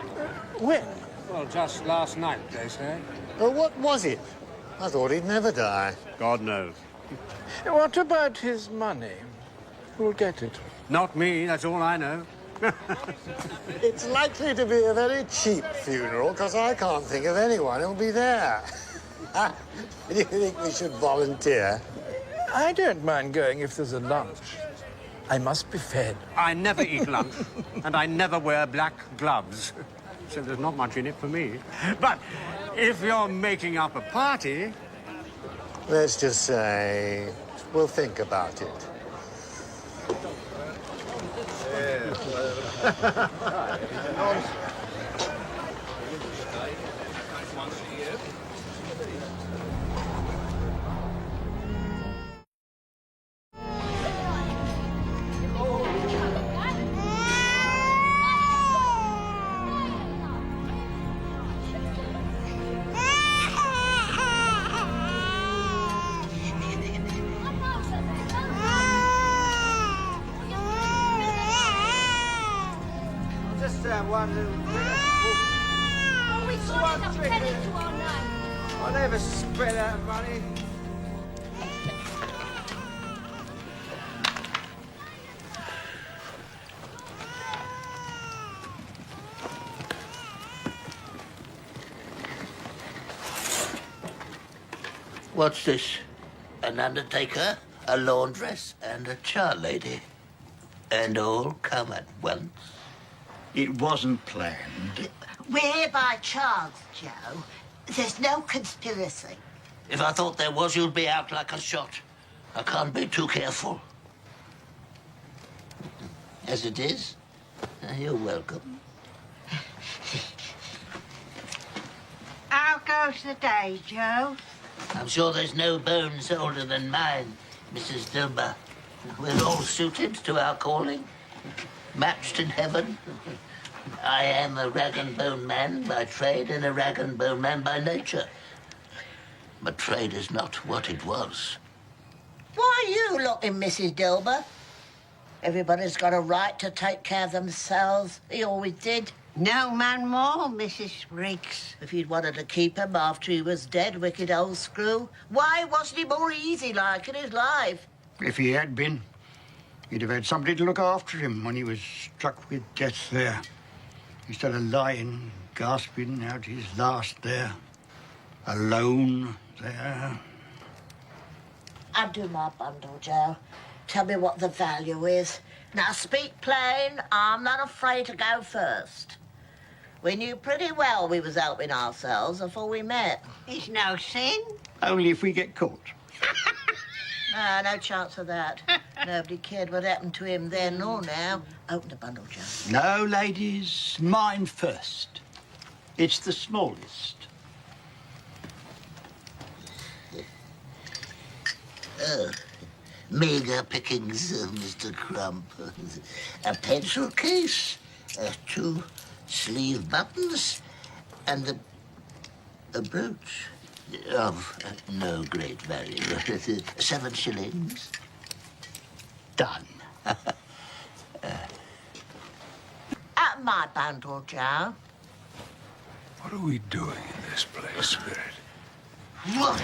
B: When?
J: Well, just last night, they say.
H: Oh, what was it? I thought he'd never die.
J: God knows.
B: What about his money? Who'll get it?
J: Not me, that's all I know.
H: It's likely to be a very cheap funeral, because I can't think of anyone who'll be there. Do you think we should volunteer?
B: I don't mind going if there's a lunch. I must be fed.
J: I never eat lunch, and I never wear black gloves. So there's not much in it for me. But if you're making up a party...
H: Let's just say we'll think about it.
J: One little
I: We got enough penny to our night.
J: I never spent that money.
B: What's this? An undertaker, a laundress, and a char lady. And all come at once. It wasn't planned.
N: We're by chance, Joe. There's no conspiracy.
B: If I thought there was, you'd be out like a shot. I can't be too careful. As it is, you're welcome.
N: How goes the day, Joe?
B: I'm sure there's no bones older than mine, Mrs. Dilber. We're all suited to our calling, matched in heaven. I am a rag and bone man by trade and a rag and bone man by nature. But trade is not what it was. insulting Mrs. Dilber. Everybody's got a right to take care of themselves. He always did.
N: No man more, Mrs. Riggs.
B: If you'd wanted to keep him after he was dead, wicked old screw, why wasn't he more easy like in his life?
V: If he had been, he'd have had somebody to look after him when he was struck with death there. Instead of lying, gasping out his last there. Alone there.
B: Undo my bundle, Joe. Tell me what the value is. Now, speak plain. I'm not afraid to go first. We knew pretty well we was helping ourselves before we met.
N: It's no sin.
V: Only if we get caught.
B: No chance of that. Nobody cared what happened to him then or now. Open the bundle, Joe.
V: No, ladies, mine first. It's the smallest.
B: Meagre pickings, Mr. Crump. A pencil case, 2 sleeve buttons, and a brooch of no great value. 7 shillings.
V: Done.
B: At my bundle, Joe.
C: What are we doing in this place, Spirit?
B: What?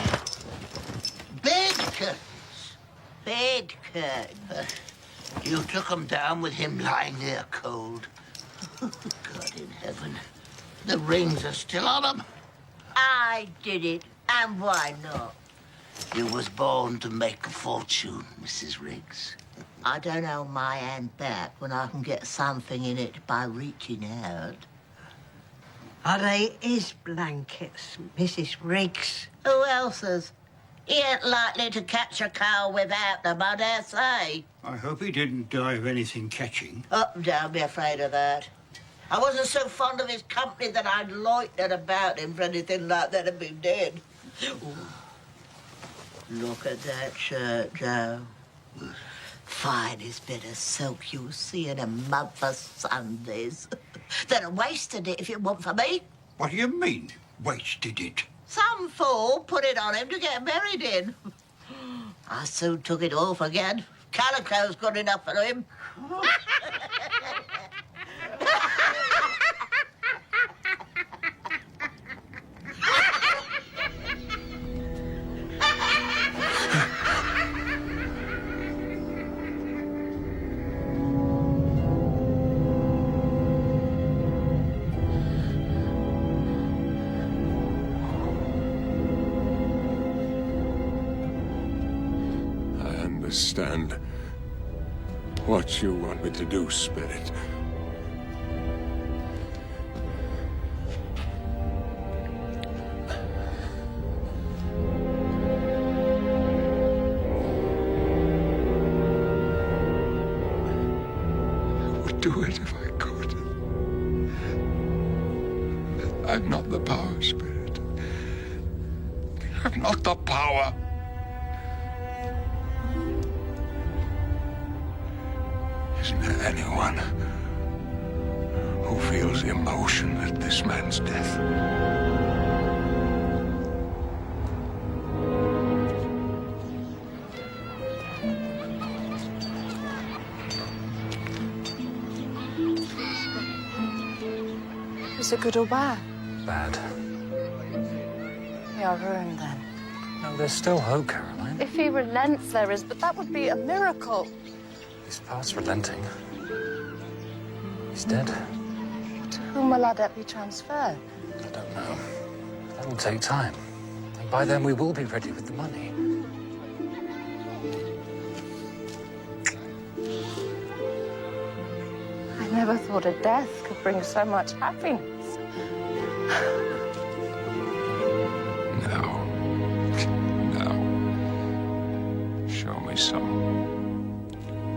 B: Bed curtains. Bed curtains. You took 'em down with him lying there cold. God in heaven. The rings are still on 'em. I did it, and why not? You was born to make a fortune, Mrs. Riggs. I don't hold my hand back when I can get something in it by reaching out.
N: Are they his blankets, Mrs. Riggs?
B: Who else's? He ain't likely to catch a cow without them, I dare say.
V: I hope he didn't die of anything catching.
B: Oh, don't be afraid of that. I wasn't so fond of his company that I'd loitered about him for anything like that had been dead. Ooh. Look at that shirt, Joe. Finest bit of silk you'll see in a month of Sundays. They'd have wasted it if it weren't for me.
V: What do you mean, wasted it?
B: Some fool put it on him to get married in. I soon took it off again. Calico's good enough for him.
M: Understand what you want me to do, Spirit.
C: I would do it if I could. I've not the power, Spirit. I've not the power. Isn't there anyone who feels emotion at this man's death?
K: Was it good or bad?
E: Bad.
K: We are ruined then.
E: No, there's still hope, Caroline.
K: If he relents, there is, but that would be a miracle.
E: He's past relenting. He's dead.
K: To whom will our debt be transferred?
E: I don't know. That'll take time. And by then we will be ready with the money.
K: I never thought a death could bring so much happiness.
C: Now. Show me some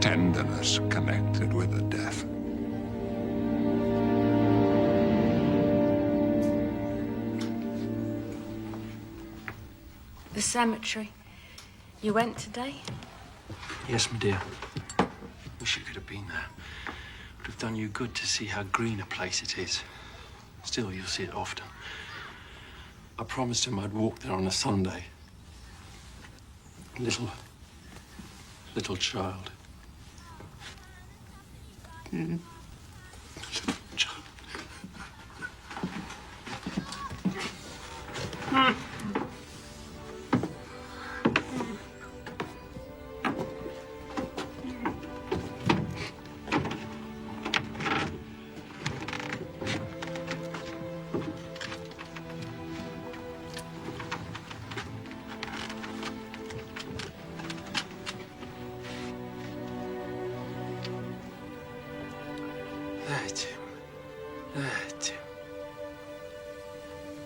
C: tenderness connected with the death.
K: The cemetery. You went today?
E: Yes, my dear. Wish you could have been there. Would have done you good to see how green a place it is. Still, you'll see it often. I promised him I'd walk there on a Sunday. Little little child.
U: Mm.
E: There, Tim. There, Tim.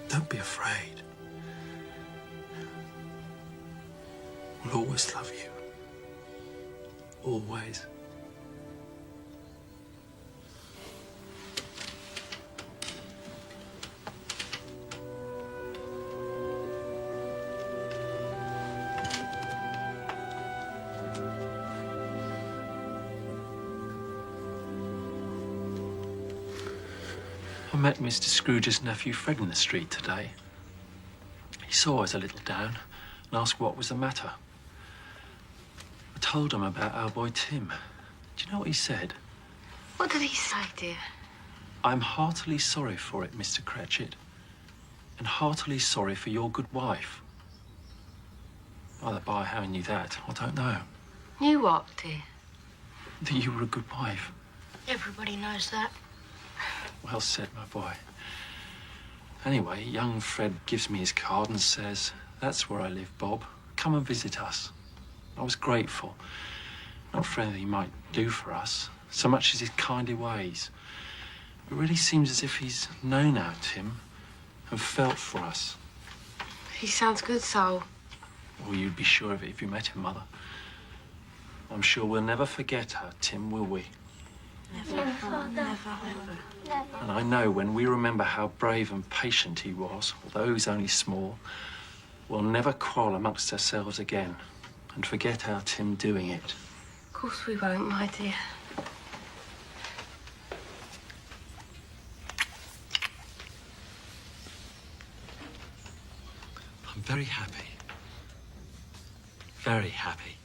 E: Don't be afraid. We'll always love you. Always. I met Mr. Scrooge's nephew Fred in the street today. He saw us a little down and asked what was the matter. I told him about our boy Tim. Do you know what he said?
U: What did he say, dear?
E: I'm heartily sorry for it, Mr. Cratchit, and heartily sorry for your good wife. By the by, how he knew that, I don't know.
U: Knew what, dear?
E: That you were a good wife.
U: Everybody knows that.
E: Well said, my boy. Anyway, young Fred gives me his card and says, "That's where I live, Bob. Come and visit us." I was grateful. Not for anything he might do for us, so much as his kindly ways. It really seems as if he's known our Tim and felt for us.
U: He sounds good, soul.
E: Well, you'd be sure of it if you met him, Mother. I'm sure we'll never forget our Tim, will we?
U: Never.
E: And I know when we remember how brave and patient he was, although he was only small, we'll never quarrel amongst ourselves again and forget our Tim doing it.
U: Of course we won't, my dear.
E: I'm very happy. Very happy.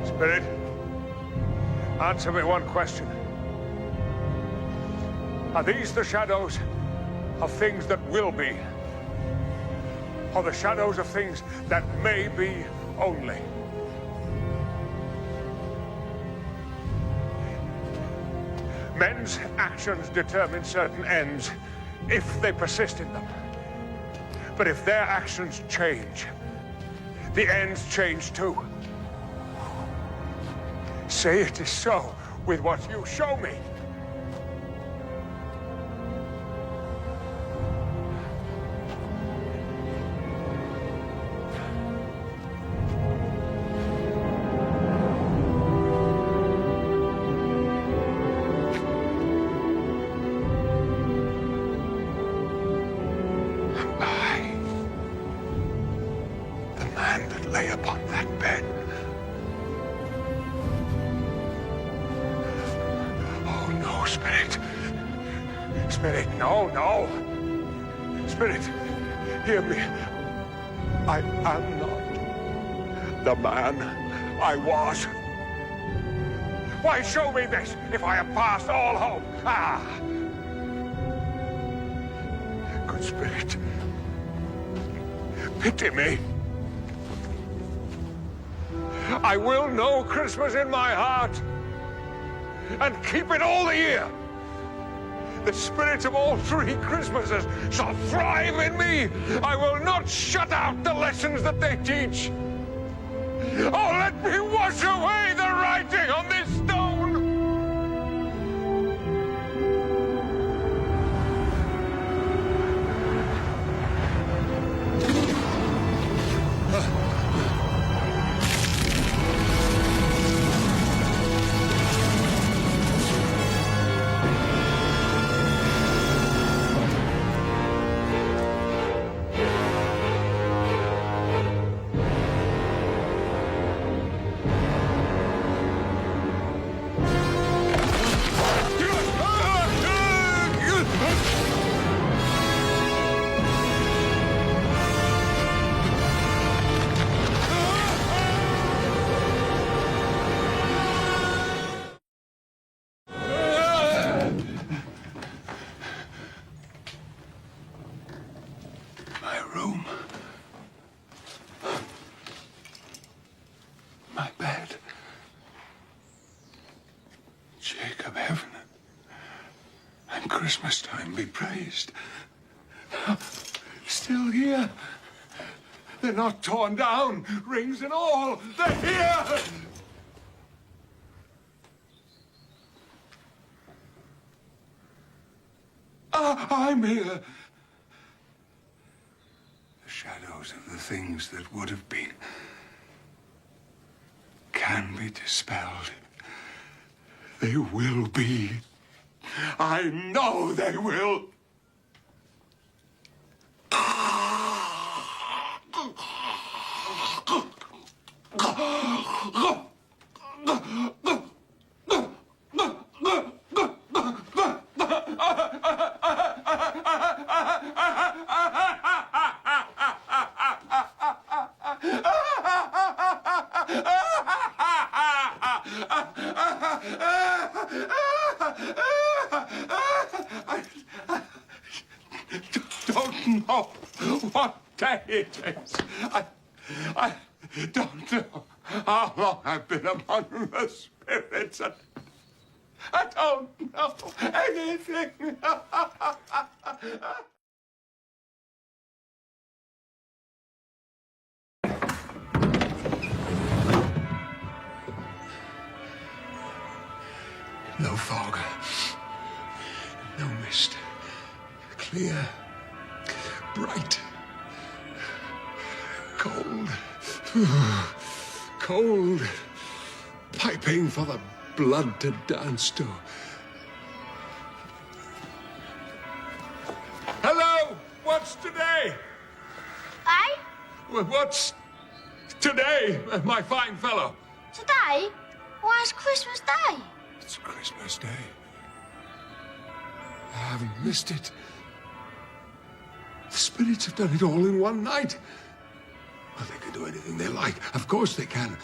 C: Spirit, answer me one question. Are these the shadows of things that will be? Or the shadows of things that may be only? Men's actions determine certain ends if they persist in them. But if their actions change, the ends change too. Say it is so with what you show me. I, the man that lay upon that bed. Spirit. Spirit, no, no. Spirit, hear me. I am not the man I was. Why show me this if I am past all hope? Ah! Good Spirit, pity me. I will know Christmas in my heart and keep it all the year. The spirit of all three Christmases shall thrive in me. I will not shut out the lessons that they teach. Oh, let me wash away the writing on this stone. Christmas time be praised. Still here. They're not torn down, rings and all. They're here! I'm here. The shadows of the things that would have been can be dispelled. They will be. I know they will. Don't know what day it is. I don't know how long I've been among the spirits. I don't know anything. No fog, no mist, clear, bright, cold, cold, piping for the blood to dance to. Hello, what's today?
I: Eh?
C: What's today, my fine fellow?
I: Today? Why, it's Christmas Day.
C: It's Christmas Day. I haven't missed it. The spirits have done it all in one night. Well, they can do anything they like. Of course they can.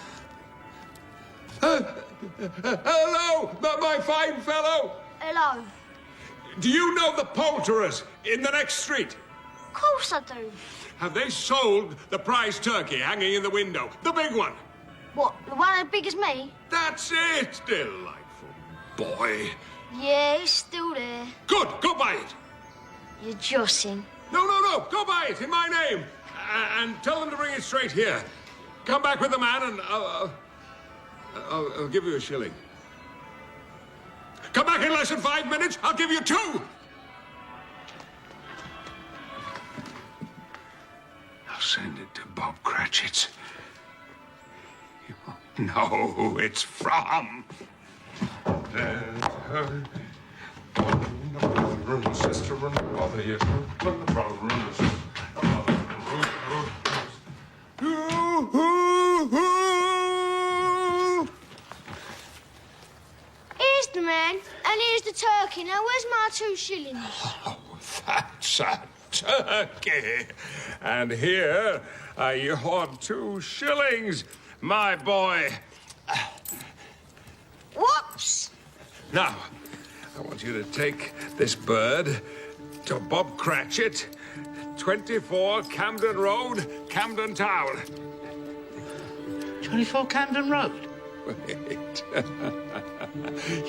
C: Hello, my fine fellow.
I: Hello.
C: Do you know the poulterers in the next street?
I: Of course I do.
C: Have they sold the prize turkey hanging in the window? The big one?
I: What, the one as big as me?
C: That's it, delightful boy.
I: Yeah, it's still there.
C: Good, go buy it.
I: You're jossing.
C: No, go buy it in my name. And tell them to bring it straight here. Come back with the man and I'll give you a shilling. Come back in less than 5 minutes, I'll give you 2. I'll send it to Bob Cratchit's. You won't know who it's from. Sister, run the brother, yes. Run the brother, run the sister.
I: Here's the man, and here's the turkey. Now, where's my 2 shillings?
C: Oh, that's a turkey. And here are your 2 shillings, my boy.
I: Whoops!
C: Now, I want you to take this bird to Bob Cratchit, 24 Camden Road, Camden Town.
J: 24 Camden Road?
C: Wait.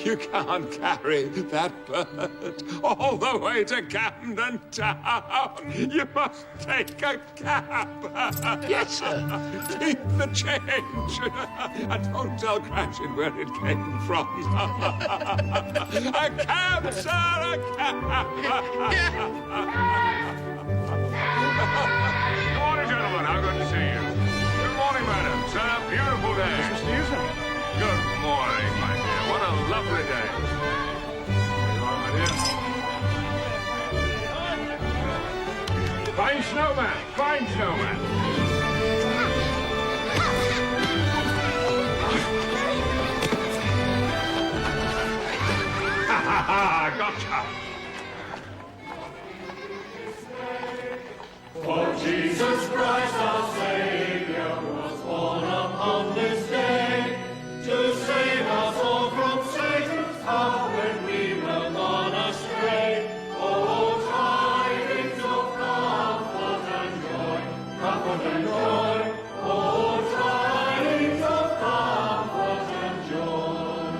C: You can't carry that bird all the way to Camden Town. You must take a cab.
J: Yes, sir.
C: Keep the change. And don't tell Cratchit where it came from. A cab, sir, a cab. Good morning, gentlemen. How good to see you. Good morning, madam. It's a beautiful day. Good morning, my dear. What a lovely day. Here you are, my dear. Fine snowman. Fine snowman. Gotcha.
D: For Jesus Christ our Savior was born upon this day to save us all from Satan's power when we were gone astray. Oh, tidings of comfort and joy, comfort and joy. Oh, tidings of comfort and joy.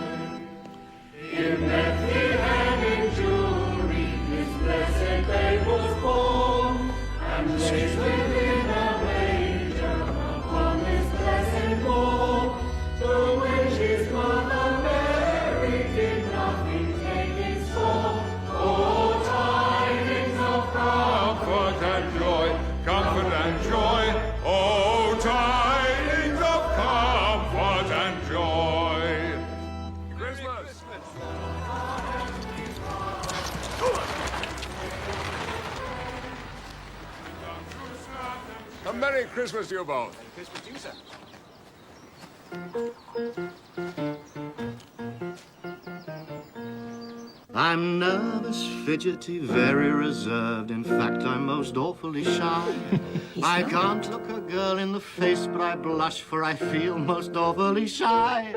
D: In Bethlehem in Judah.
C: Merry Christmas to you both.
F: Merry Christmas to you, sir.
H: I'm nervous, fidgety, very reserved. In fact, I'm most awfully shy. I can't look a girl in the face, but I blush, for I feel most awfully shy.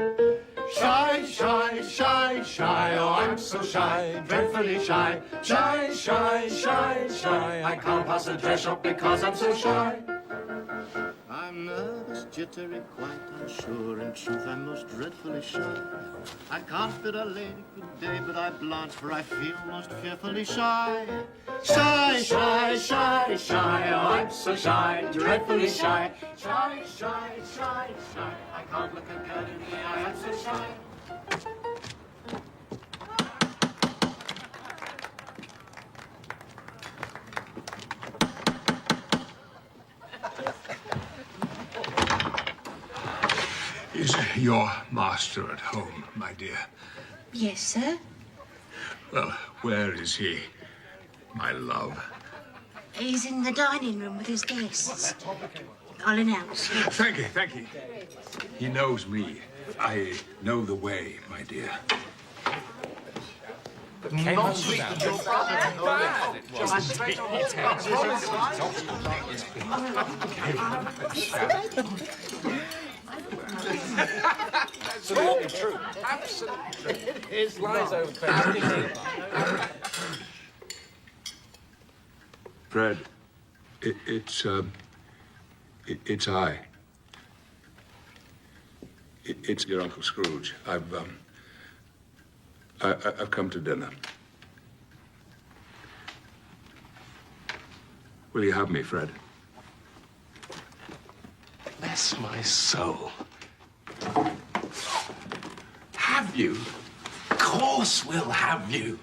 H: Shy, shy, shy, shy, oh, I'm so shy, dreadfully shy. Shy, shy, shy, shy, I can't pass a dress shop because I'm so shy. I'm nervous, jittery, quite unsure. In truth, I'm most dreadfully shy. I can't bid a lady good day, but I blanch, for I feel most fearfully shy. Shy, shy, shy, shy, oh, I'm so shy, dreadfully shy. Shy, shy, shy, shy, I can't look a girl in the eye, I'm so shy.
C: Is your master at home, my dear?
K: Yes, sir.
C: Well, where is he, my love?
K: He's in the dining room with his guests. I'll announce you.
C: Thank you, thank you. He knows me. I know the way, my dear.
H: Not sweet to your brother.
F: Absolutely true. Absolutely true. His lies over.
C: Fred, it's I. It's your Uncle Scrooge. I've come to dinner. Will you have me, Fred?
F: Bless my soul. Have you? Of course we'll have you.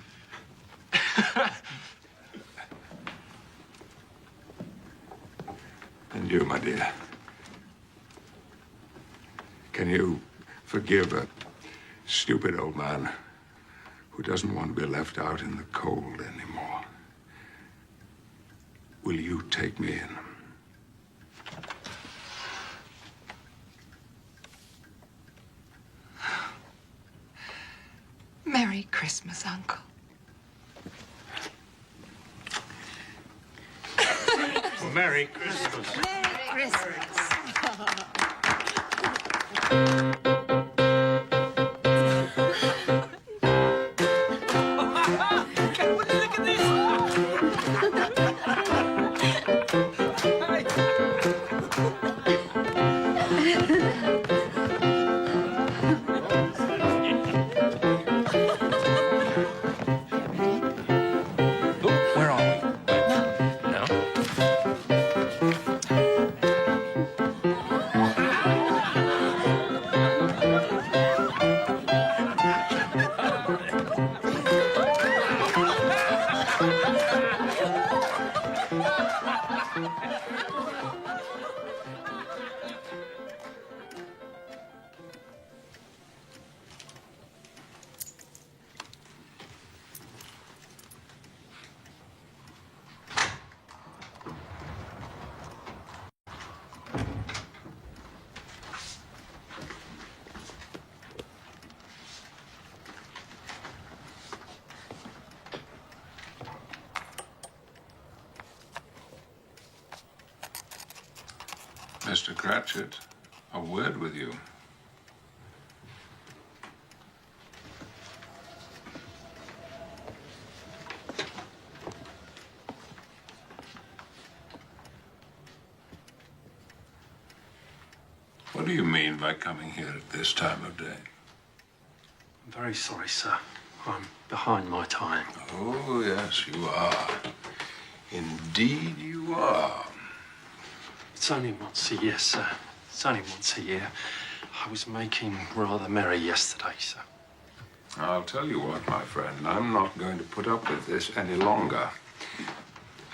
C: And you, my dear. Can you forgive a stupid old man who doesn't want to be left out in the cold anymore? Will you take me in?
P: Merry Christmas, Uncle.
H: Merry Christmas.
O: Merry Christmas.
F: Where are we? No.
C: Mr. Cratchit, a word with you. What do you mean by coming here at this time of day?
E: I'm very sorry, sir. I'm behind my time.
C: Oh, yes, you are. Indeed, you are.
E: It's only once a year, sir. It's only once a year. I was making rather merry yesterday, sir.
C: I'll tell you what, my friend, I'm not going to put up with this any longer.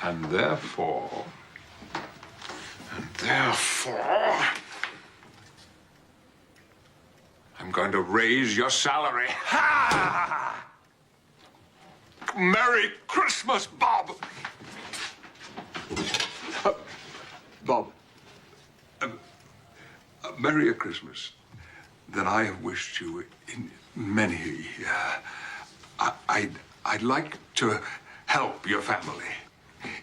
C: And therefore, I'm going to raise your salary. Ha! Merry Christmas, Bob! Bob, merrier Christmas than I have wished you in many a year. I'd like to help your family,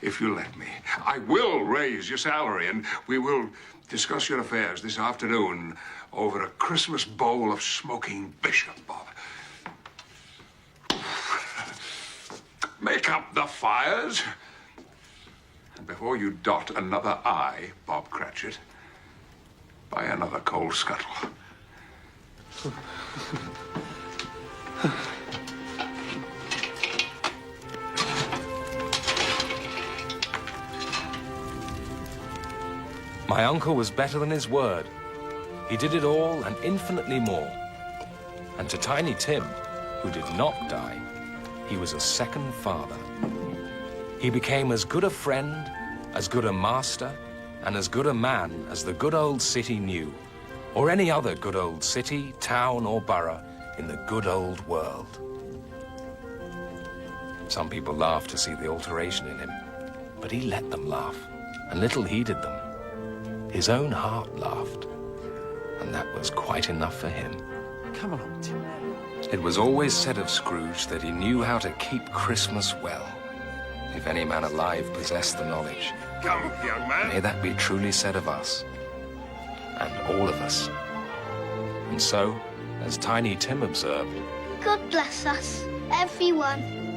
C: if you'll let me. I will raise your salary, and we will discuss your affairs this afternoon over a Christmas bowl of smoking bishop, Bob. Make up the fires. And before you dot another I, Bob Cratchit, buy another coal scuttle.
F: My uncle was better than his word. He did it all and infinitely more. And to Tiny Tim, who did not die, he was a second father. He became as good a friend, as good a master, and as good a man as the good old city knew, or any other good old city, town, or borough in the good old world. Some people laughed to see the alteration in him, but he let them laugh, and little heeded them. His own heart laughed, and that was quite enough for him.
E: Come along, Tim.
F: It was always said of Scrooge that he knew how to keep Christmas well, if any man alive possessed the knowledge.
C: Come, young man.
F: May that be truly said of us, and all of us. And so, as Tiny Tim observed,
I: God bless us, everyone.